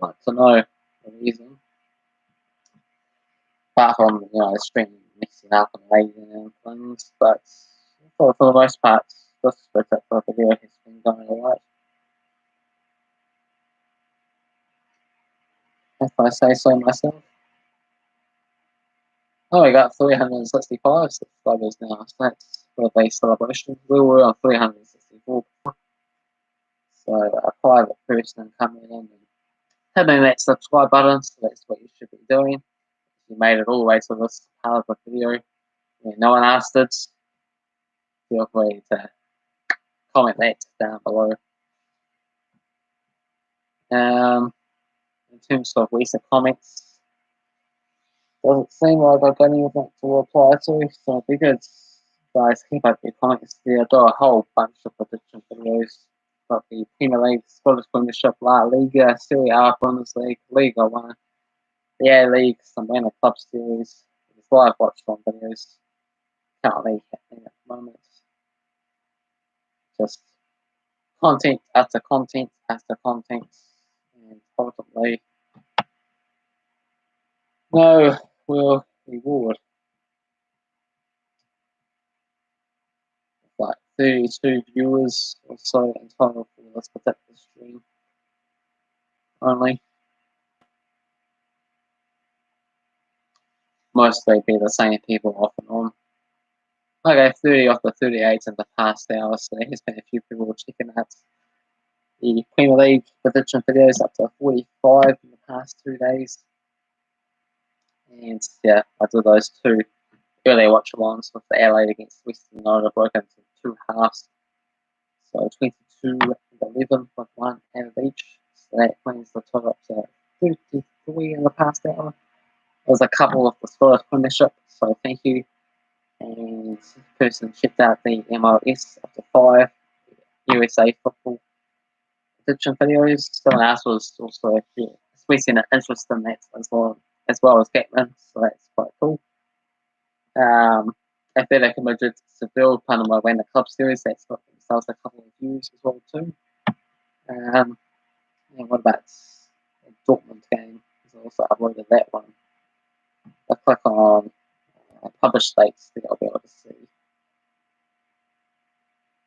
like to know the reason. Apart from, the stream mixing up and lagging and things, but for the most part, this particular video has been going alright. If I say so myself. Oh, we got 365 subscribers now, so that's for the celebration. We were on 364 before. So a private person coming in and hitting that subscribe button, so that's what you should be doing. If you made it all the way to this part of the video, and no one asked it, feel free to comment that down below. In terms of recent comments, doesn't seem like I've got anything to reply to, so be good. Guys, keep up your comments there. I've got a whole bunch of prediction videos. Got the Premier League, Scottish Premiership, La Liga, Serie A, Bundesliga, Liga 1, the A League, some Winner Club Series, there's live watchalong videos currently happening at the moment. Just content after content after content, and ultimately no real reward. Like 32 viewers or so in total for this particular stream only. Mostly be the same people off and on. Okay, 30 off the 38 in the past hour, so there has been a few people checking out the Premier League prediction videos, up to 45 in the past 2 days. And yeah, I did those 2 earlier watch-alongs with the Adelaide against Western United, broke into 2 halves. So 22 and 11 with 1 out of each. So that brings the total up to 53 in the past hour. There's a couple of the Scottish Premiership, so thank you. And this person checked out the MLS up to 5 USA football prediction videos. Someone else was also expressing an interest in that as well as Gatman, so that's quite cool. Athletic Madrid Seville, Panama win the club series, that's got themselves a couple of views as well too. And what about the Dortmund game? I've also uploaded that one. I click on publish dates that I'll be able to see.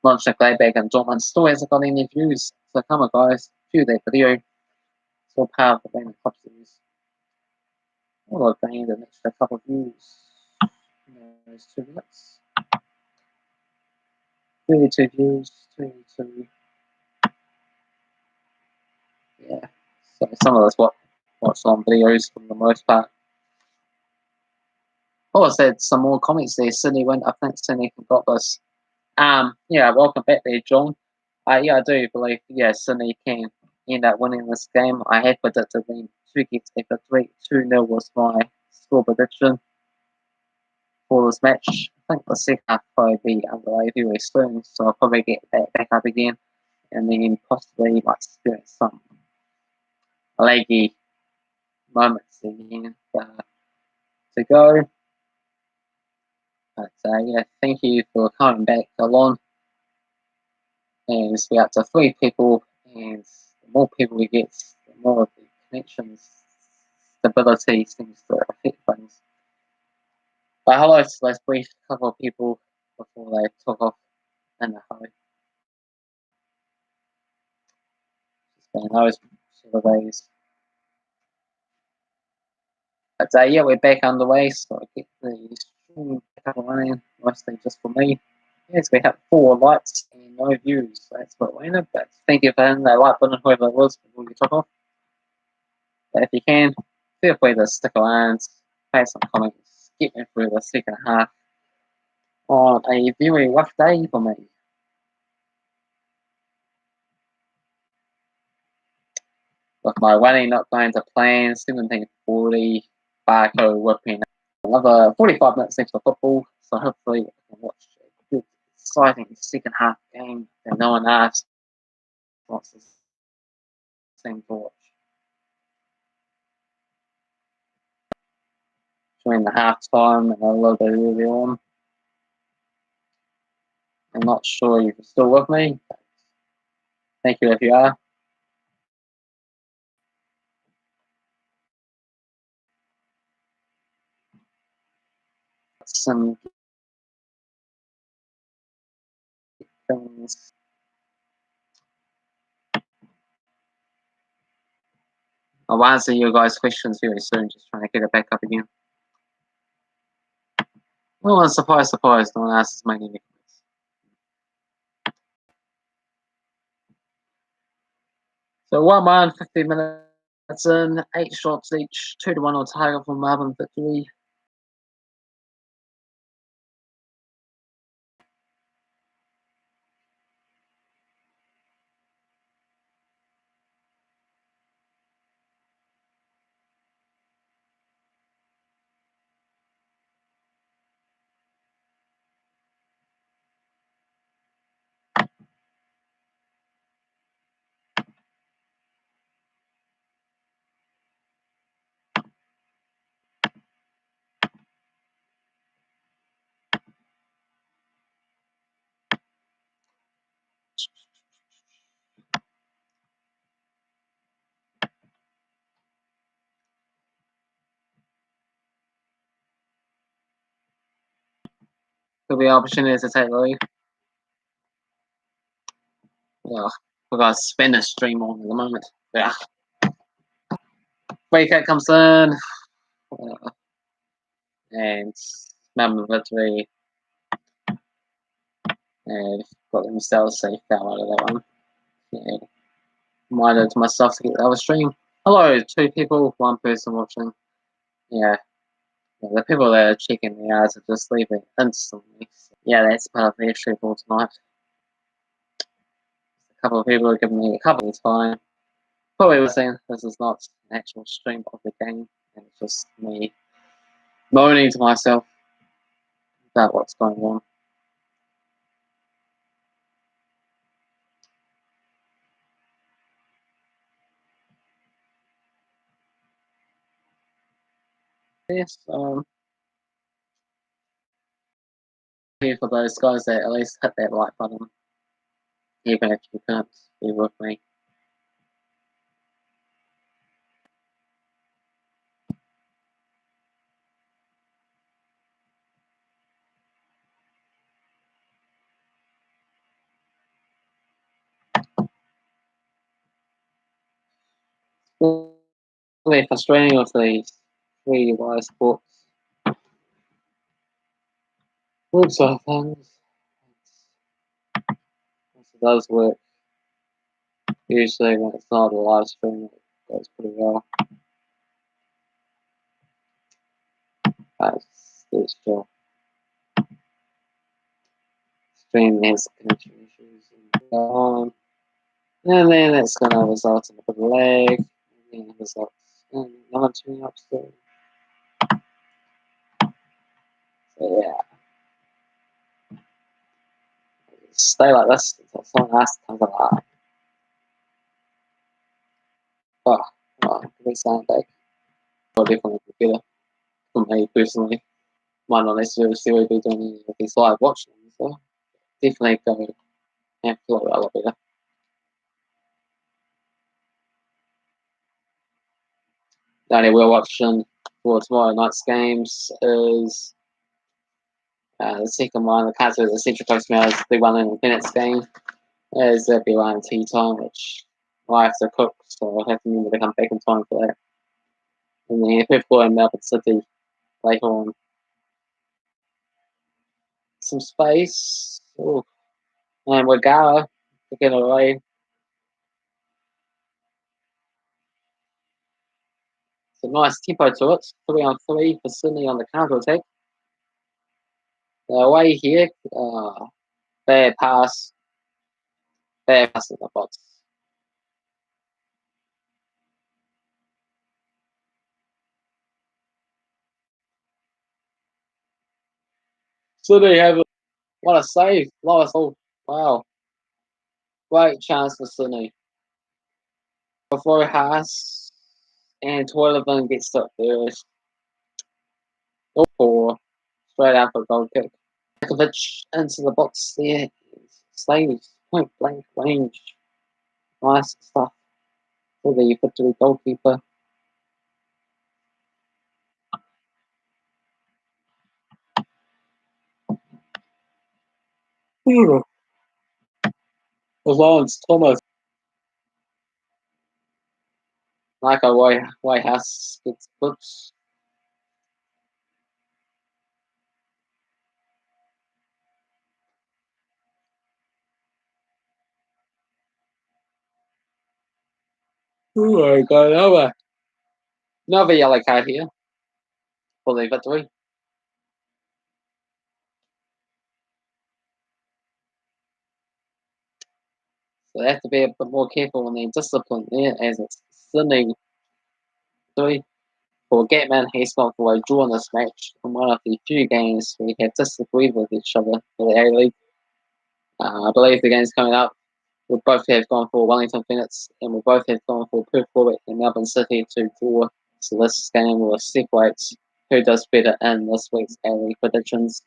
Mönchengladbach and Dortmund still hasn't got any views, so come on guys, view that video. It's all part of the Win the Club series. Well, I've gained an extra couple of views in those 2 minutes. 32 views, 22. Yeah, so some of those watch on videos for the most part. Oh, I said some more comments there. Sydney went. I think Sydney got this. Yeah, welcome back there, John. Yeah, I do believe, Sydney can end up winning this game. I had predicted them to get a victory. 2-0 was my score prediction for this match. I think the second half will probably be underway very soon, so I'll probably get that back up again, and then possibly might experience some laggy moments again to go. But yeah, thank you for coming back along. And we're up to 3 people, and the more people we get, the more of the connections stability seems to affect things. But hello, so let's brief a couple of people before they talk off in the hurry. Just been those sort of days. But yeah, we're back underway, so I get the stream back up and running, mostly just for me. Yes, we have 4 likes and no views, so that's what we're in. But thank you for hitting that like button, whoever it was, before you talk off. But if you can, feel free to stick around, make some comments, get me through the second half. on a very rough day for me. With my wedding not going to plan, 17:40, Barco whipping another 45 minutes left of football, so hopefully I can watch a good, exciting second half game that no one asks what's the same to watch. During the half time and a little bit early on. I'm not sure if you're still with me. Thank you if you are. Some things. I'll answer your guys' questions very soon, just trying to get it back up again. Oh, and surprise, surprise, no one asks my name. So 1-1, 50 minutes in, 8 shots each, 2-1 on target for Melbourne Victory. Could be opportunities to take the lead. Yeah, we've got a spinner stream on at the moment. Yeah. Free kick comes in. And Melbourne Victory got themselves safe out of that one. Yeah. Reminded myself to get the other stream. Hello, 2 people, 1 person watching. Yeah. The people that are checking the ads are just leaving instantly. So, yeah, that's part of the issue for tonight. A couple of people are giving me a couple of time. Probably was saying this is not an actual stream of the game, and it's just me moaning to myself about what's going on. Yes, here for those guys that at least hit that like button, even if you can't be with me. Really frustrating with these 3 wire sports. Also, things. It does work. Usually, when it's not a live stream, it goes pretty well. But it's still stream has connection issues and go on. And then it's going to result in a bit of lag. And then it results in another tuning up still. So, yeah. Stay like this until someone else comes along. Oh, come on, give me sound back. I'll definitely be better for me personally. Might not necessarily be doing any of these live watching, so definitely go and feel a lot better. The only we're watching for tomorrow night's games is the second one, the Cats versus Central Coast Mariners, the 1 in the Bennett's game. There's the B1 tea time, which I have to cook, so I'll have to remember to come back in time for that. And then Perth and Melbourne City later on. Some space. Ooh. And Wagara to get away. It's a nice tempo to it. 3-on-3 for Sydney on the counter attack. Away here, fair pass, fair pass in the box. So they have what a save, lowest goal. Wow, great chance for Sydney. Before Haas and Toileven gets stuck first. Goal for straight out for goal kick. Makovic into the box there. Saves point blank range. Nice stuff for the victory goalkeeper. Lawrence Thomas. Michael Whitehouse gets books. Oh my god, another yellow card here for the victory. So they have to be a bit more careful in their discipline there as it's Sydney 3. For Gatman, he's gone for a draw in this match in one of the few games we have disagreed with each other for the A League. I believe the game's coming up. We both have gone for Wellington Phoenix and we both have gone for Perth Glory and Melbourne City to draw. So this game will separate who does better in this week's A League predictions.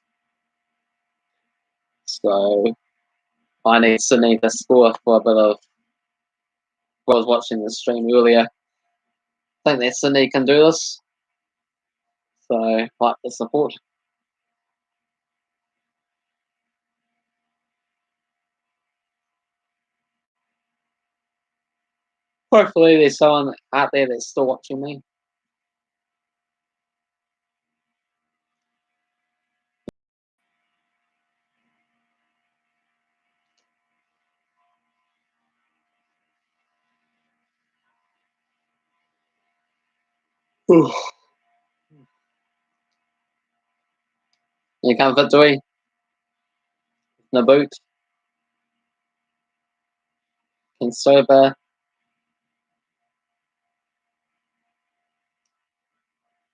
So I need Sydney to score for a bit of. I was watching the stream earlier. I think that Sydney can do this. So like the support. Hopefully there's someone out there that's still watching me. Here comes victory. The boot. Conserva.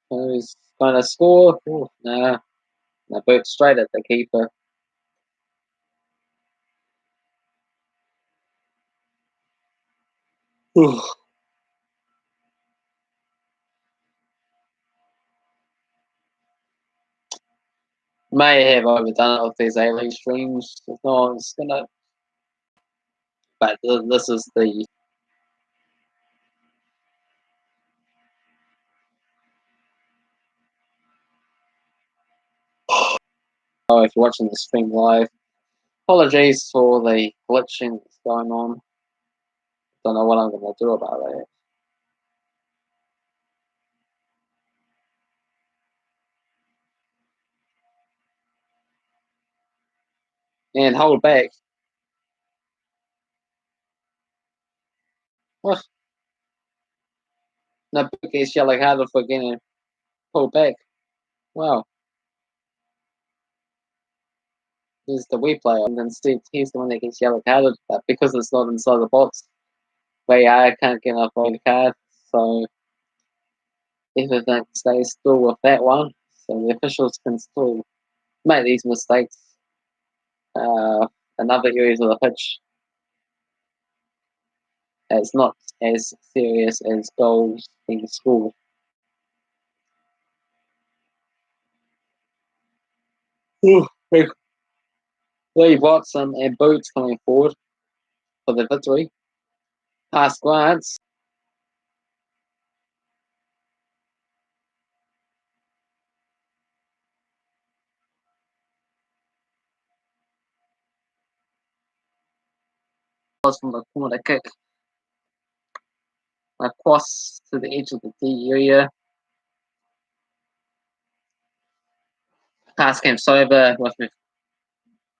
Who's going to score? No. The boot straight at the keeper. May have overdone it with these A-League streams. No, it's gonna. But this is the. Oh, if you're watching the stream live, apologies for the glitching that's going on. Don't know what I'm going to do about it. And hold back. What? No, gets yellow carded for getting pulled back. Wow. He's the replay, and instead he's the one that gets yellow carded. But because it's not inside the box, VAR can't get up on the card. So everything stays still with that one. So the officials can still make these mistakes. In other areas of the pitch, it's not as serious as goals being scored. Lee Watson and Boots coming forward for the victory. Pass glance. From the corner kick across to the edge of the D area. Pass came over with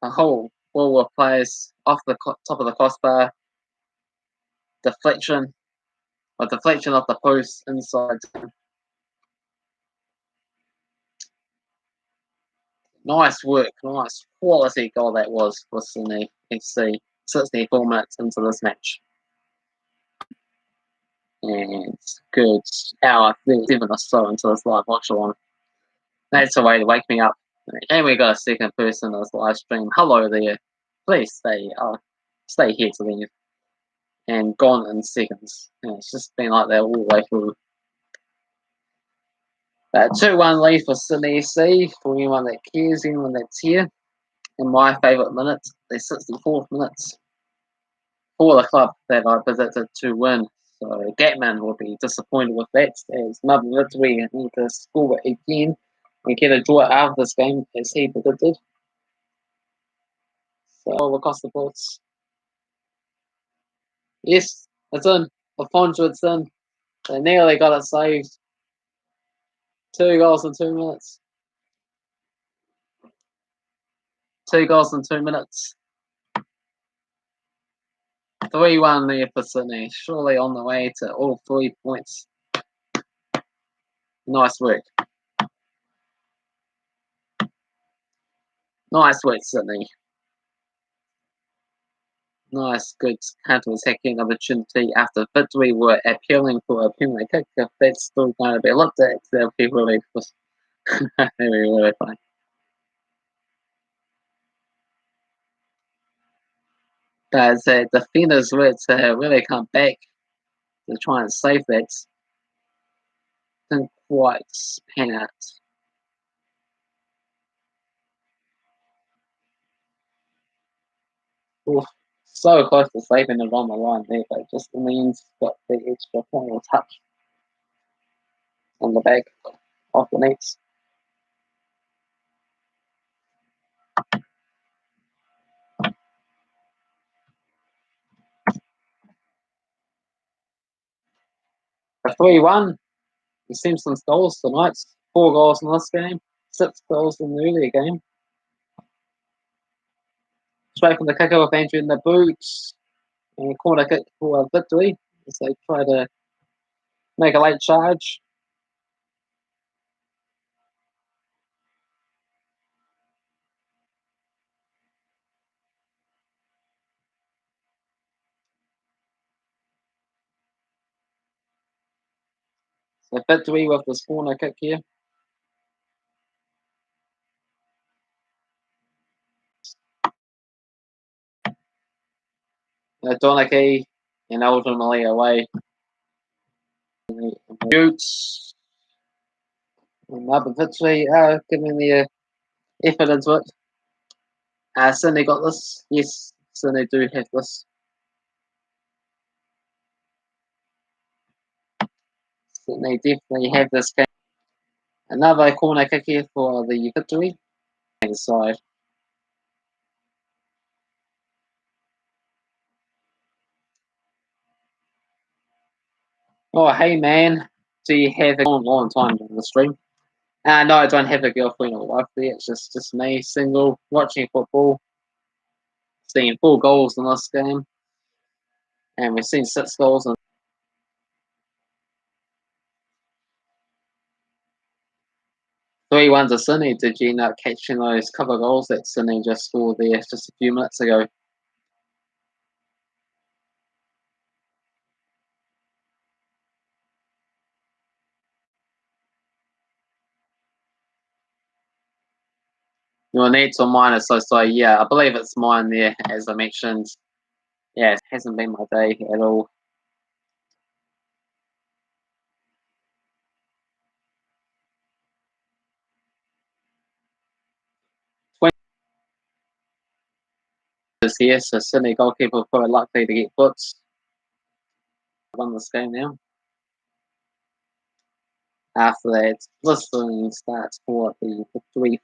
a whole wall of players off the top of the crossbar. Deflection. A deflection off the post inside. Nice work, nice quality goal that was for Sydney FC. 64 minutes into this match. And good hour 37 or so into this live watch along. That's a way to wake me up. And we got a second person in this live stream. Hello there. Please stay here to the end. And gone in seconds. And it's just been like that all the way through. 2-1 lead for Sydney FC. For anyone that cares, anyone that's here. In my favourite minute, the 64th minutes for the club that I visited to win. So Gatman will be disappointed with that, as Melbourne Victory need to score again and get a draw out of this game, as he predicted. So all across the boards. Yes, it's in. Alfonso, it's in. They nearly got it saved. 2 goals in 2 minutes. 2 goals in 2 minutes. 3-1 there for Sydney. Surely on the way to all 3 points. Nice work. Nice work, Sydney. Nice, good counter-attacking opportunity after Victory were appealing for a penalty kick. If that's still going to be looked at, that'll be really, really fun. But defenders were to really come back to try and save that. Didn't quite pan out. Oof. So close to saving it on the line there, but just in the end, got the extra final touch on the back of the nets. A 3-1. The Simpsons goals tonight. 4 goals in this game, 6 goals in the earlier game. Straight from the kicker with Andrew in the boots. And corner kick for Victory as they try to make a late charge. So Victory with this corner kick here. Donaghy and ultimately away. Boots. Another Victory giving the effort into it. Sydney got this. Yes, Sydney do have this. Sydney definitely have this game. Another corner kick here for the Victory. Side. Oh, hey man, do you have a long time during the stream? No, I don't have a girlfriend or wife there. It's just me, single, watching football, seeing 4 goals in this game, and we've seen 6 goals. 3-1 to Sydney. Did you end up catching those couple of goals that Sydney just scored there just a few minutes ago? Your needs or mine? So yeah, I believe it's mine there, as I mentioned. Yeah, it hasn't been my day at all. Here, so Sydney goalkeeper probably likely to get books. Won this game now. After that, blistering starts for the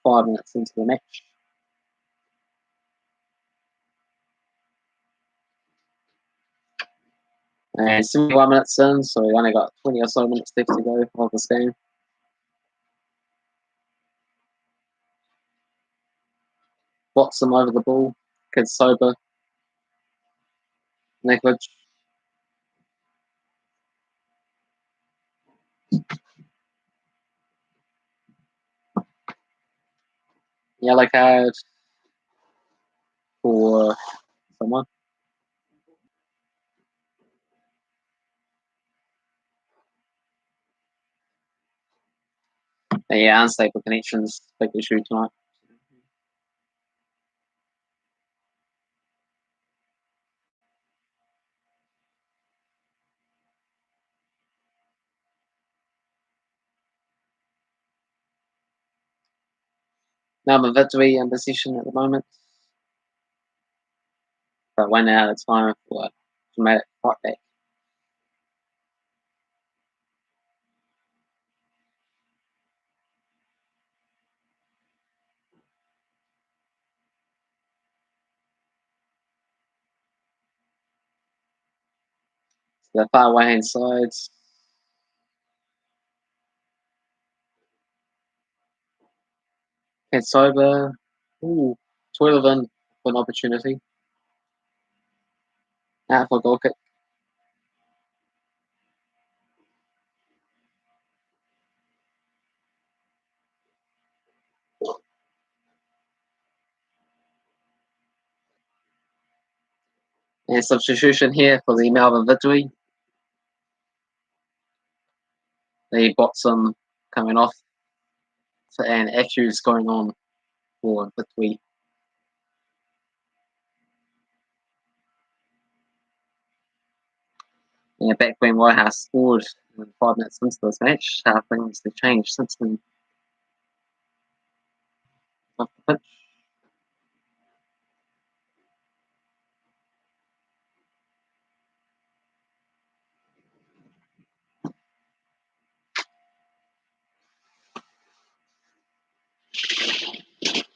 5 minutes into the match. And 71 minutes in, so we only got 20 or so minutes left to go of this game. Watson over the ball, Kid Sober, Nicholas. Yellow card for someone. Yeah, unstable connections, big issue tonight. Melbourne Victory in position at the moment, but 1 hour of time for dramatic fight back. To the far right hand side, heads over. Ooh, 12 in for an opportunity. Out for a goal kick. And substitution here for the Melbourne Victory. The Botsum coming off, and issues going on for Victory. Yeah, back when Whitehouse scored 5 minutes into this match, things have changed since then. Off the pitch.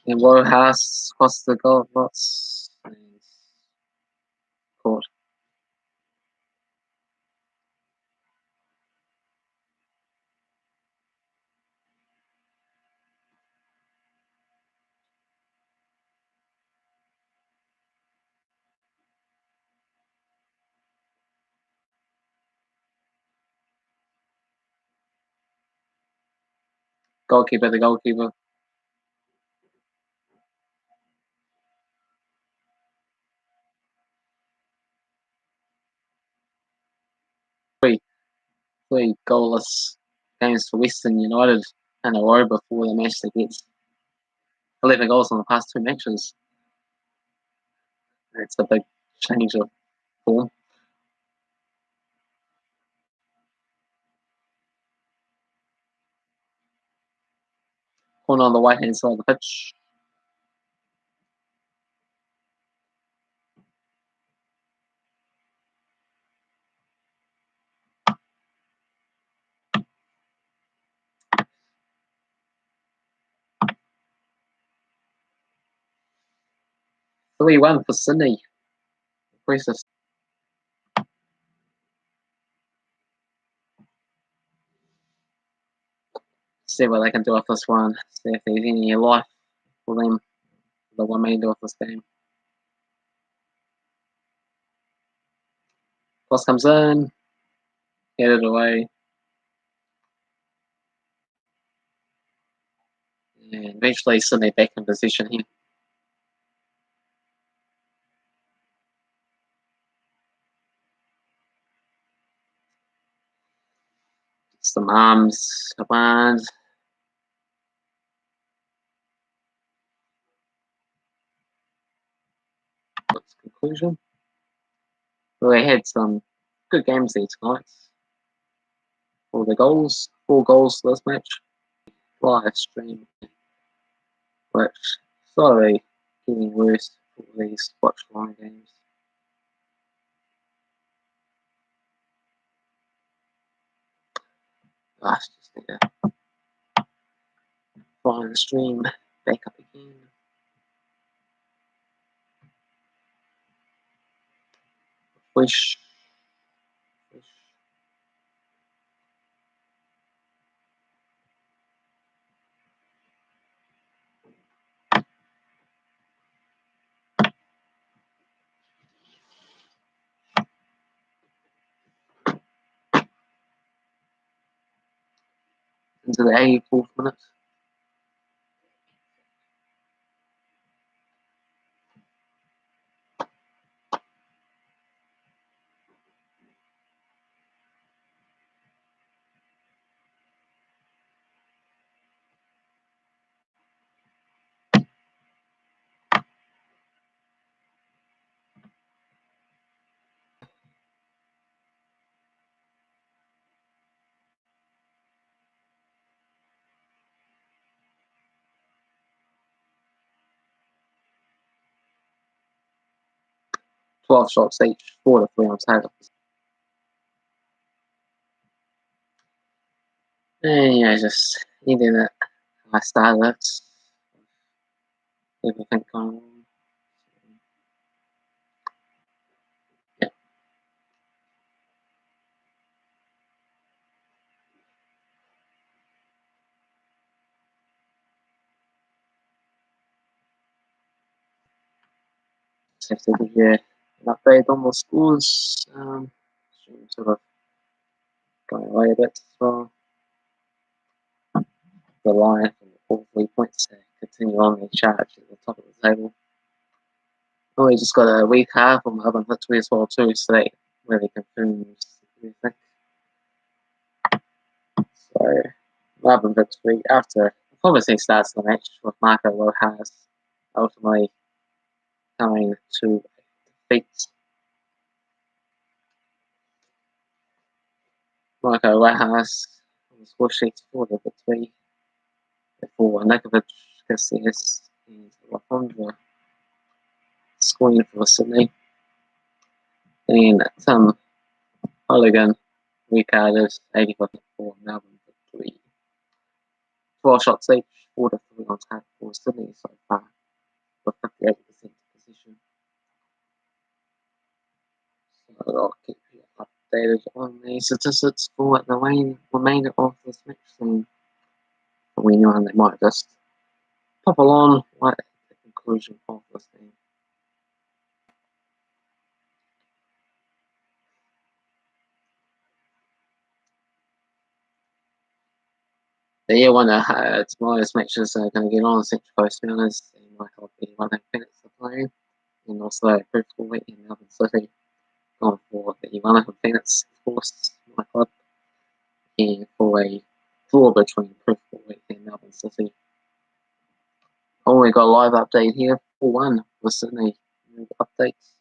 And Whitehouse crossed the goal lots and caught. Goalkeeper, the goalkeeper. Three goalless games for Western United in a row before the match that gets 11 goals in the past 2 matches. It's a big change of form. Corner on the right hand side of the pitch. Three one for Sydney. Impressive. See what they can do with this one. See if there's any life for them. The remainder of this game. Cross comes in. Headed away. And eventually Sydney back in position here. Some arms around. What's the conclusion? Well, they had some good games there tonight. All the goals, 4 goals for this match. Live stream, which slowly getting worse for these watchalong games. I just need to find the stream back up again. Wish. Into the 84th minute. 12 shots each, 4 to 3 on target. And yeah, just ending it. I started it. Everything going on. Yeah. Just have to give you an update on the scores. Sort of going away a bit as well. The line from the 4 points continue on the charge at the top of the table. Oh, we just got a weak half on Melbourne Victory as well too, so that really confirms everything. So Melbourne Victory, after obviously starts the match with Marco Rojas ultimately coming to defeat Marco Rojas on the score sheet for the Victory before Nikovic, Casillas and Lafondra scoring for Sydney. And some hooligan recarded 85 for Melbourne Victory. 12 shots each, 4 to 3 on target for Sydney so far, with 58% position. So I'll keep you updated on the statistics for the remainder of this match. And we know they might just pop along right at the conclusion of this game. The year one tomorrow's matches are going to get on Central Coast Mariners and Michael be one of Phoenix are playing, and also Perth Week in Melbourne City going for the runner of Phoenix, of course, my club, and for a draw between Perth Week and Melbourne City. Only got a live update here, 4-1 for Sydney. Updates.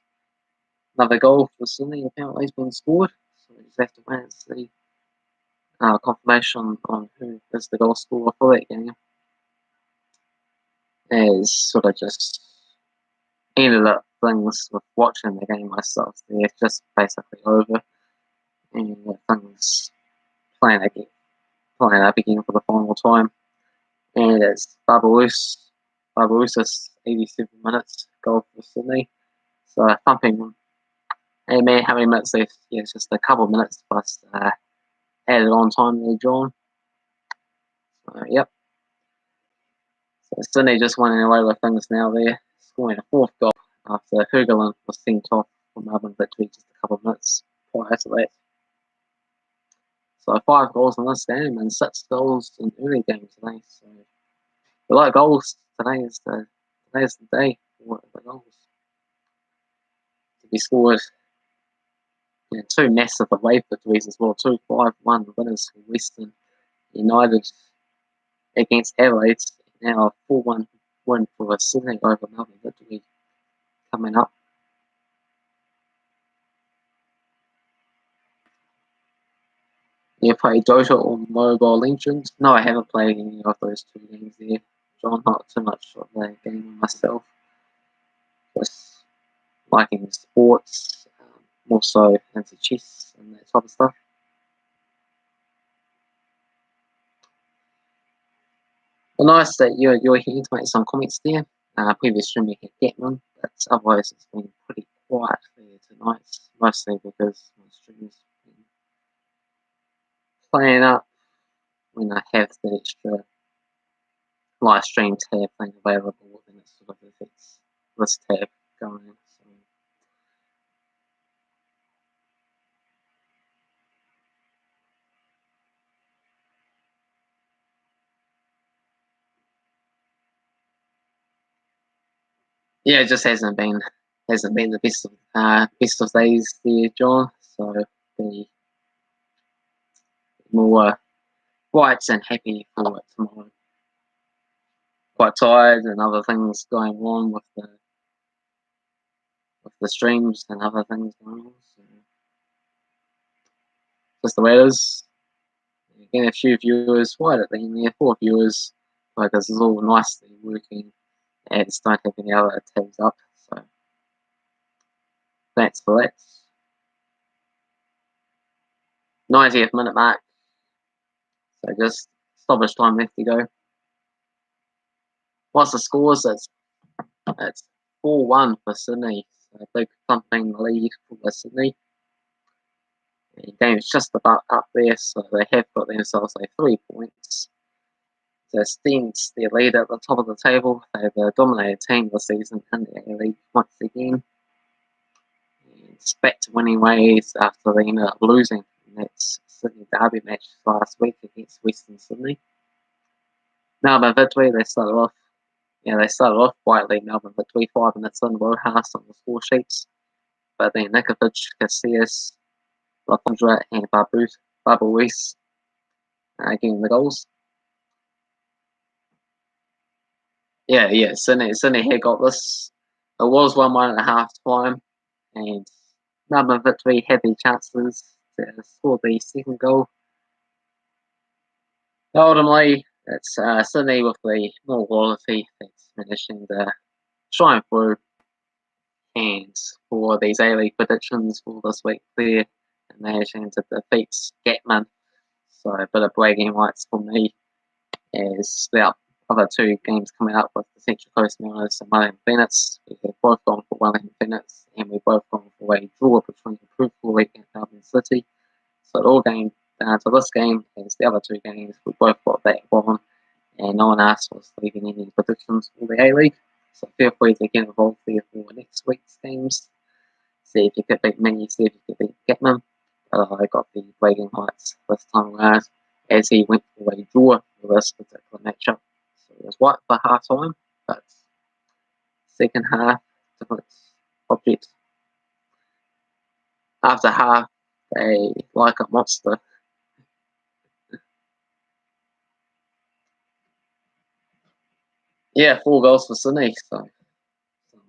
Another goal for Sydney apparently has been scored, so we just have to wait and see confirmation on who is the goal scorer for that game. As sort of just ended up things with watching the game myself. They're just basically over, and things playing up again for the final time. And it's Barbarouses 87 minutes goal for Sydney. So thumping. Hey man, how many minutes left? Yeah, it's just a couple of minutes plus added on time there, John. So, yep. So Sydney just running away with things now there, scoring a 4th goal after Hugelin was sent off for Melbourne Victory just a couple of minutes prior to that. So 5 goals in this game and 6 goals in early game today. So we like goals. Today is the day for the goals to be scored. Yeah, 2 massive away victories as well. 2 5-1 winners for Western United against Adelaide. Now a 4-1 win for Sydney over Melbourne Victory coming up. You play Dota or Mobile Legends? No, I haven't played any of those 2 games there, John. Not too much of the game myself. Just liking sports, more so into chess and that type of stuff. Well, nice that you're here to make some comments there. Previous stream we had Gatman, but otherwise it's been pretty quiet there tonight, mostly because my stream's been playing up when I have the extra live stream tab thing available, then it sort of affects this tab going. So yeah, it just hasn't been the best of days there, John. So be more bright and happy for it tomorrow. Quite tired and other things going on with the streams and other things going on. So just the way it is. Again, a few viewers, right at the end there, 4 viewers. Like this is all nicely working. Ads don't have any other tabs up. So that's for that. 90th minute mark. So just stoppage time left to go. What's the scores? It's 4-1 for Sydney. So big thumping lead for Sydney. The game's just about up there, so they have got themselves 3 points. So extends their lead at the top of the table. They're the dominated team this season in the A-League once again. And it's back to winning ways after they ended up losing in that Sydney derby match last week against Western Sydney. Melbourne Victory, they started off quietly. Melbourne Victory 5 minutes in, Rojas on the score sheets. But then Nikovic, Casillas, Lafondra, and Babu Reese getting the goals. Yeah, Sydney had got this. It was 1-1 at half time, and Melbourne Victory had their chances to score the second goal. Ultimately, it's Sydney with the more quality that's managing to shine through. And for these A-League predictions for this week, they're managing to defeat Gatman. So a bit of bragging rights for me as the other 2 games coming up with the Central Coast Mariners and Wellington Phoenix. We have both gone for Wellington Phoenix, and we've both gone for a draw between the Proof and Melbourne City. So it all came down to this game as the other 2 games. We both got that one, and no one else was leaving any predictions for the A-League. So feel free to get involved there for next week's games. See if you could beat me, see if you could beat Gatman. I got the bragging rights this time around as he went for a draw for this particular matchup. So it was white for half time, but second half, different object. After half, they like a monster. Yeah, 4 goals for Sydney. So a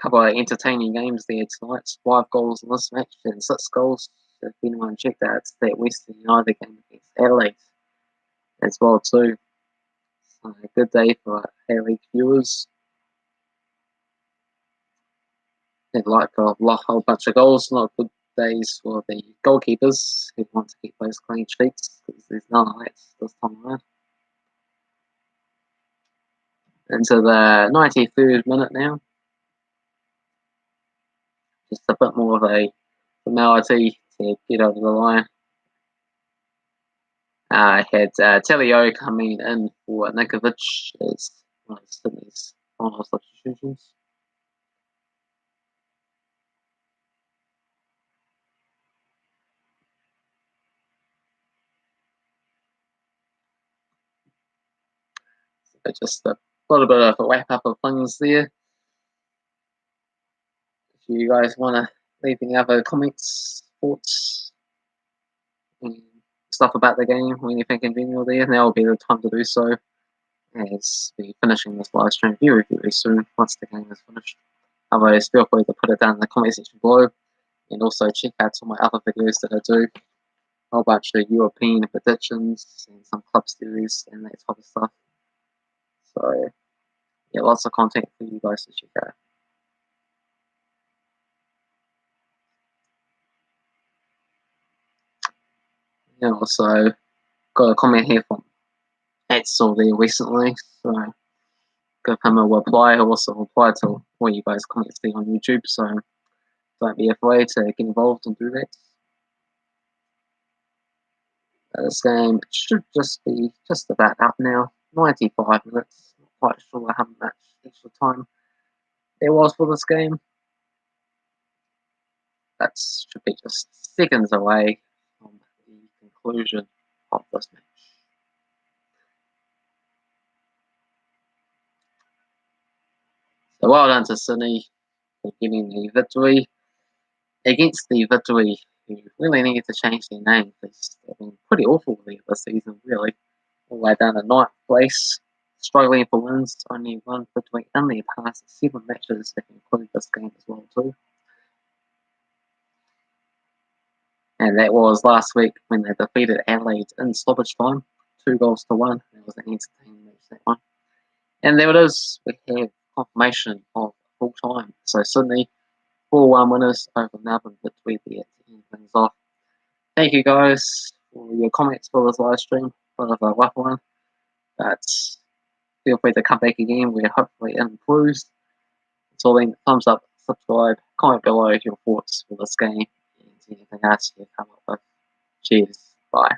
couple of entertaining games there tonight. 5 goals in this match and 6 goals. If anyone checked that, it's that Western United game against Adelaide as well too. So a good day for A-League viewers. They'd like a whole bunch of goals. Not good days for the goalkeepers who want to keep those clean sheets because there's none of that this time around. Into the 93rd minute now. Just a bit more of a formality to get over the line. I had Telio coming in for Nikovic as one of Sydney's final substitutions. So just a little bit of a wrap up of things there. If you guys want to leave any other comments, thoughts, and stuff about the game or anything in general there, now will be the time to do so as we're finishing this live stream very, very soon once the game is finished. Otherwise, feel free to put it down in the comment section below, and also check out some of my other videos that I do. A whole bunch of European predictions and some club series and that type of stuff. So, yeah, lots of content for you guys to check out. And also, got a comment here from Edsel there recently, so give him a reply. I'll also reply to all you guys' comments there on YouTube, so don't be afraid to get involved and do that. This game should just be just about up now. 95 minutes. Not quite sure how much extra time there was for this game. That should be just seconds away from the conclusion of this match. So well done to Sydney for getting the victory against the Victory, who really needed to change their name because they've been pretty awful this season, really. All the way down to 9th place, struggling for wins, only one victory in their past 7 matches that include this game as well too. And that was last week when they defeated Adelaide in stoppage time, 2 goals to 1. That was an entertaining match, that one. And there it is, we have confirmation of full time. So Sydney 4-1 winners over Melbourne Victory there to end things off. Thank you guys for your comments for this live stream. Bit of a rough one, but feel free to come back again where hopefully it improves. Until then, thumbs up, subscribe, comment below your thoughts for this game and anything else you come up with. Cheers, bye.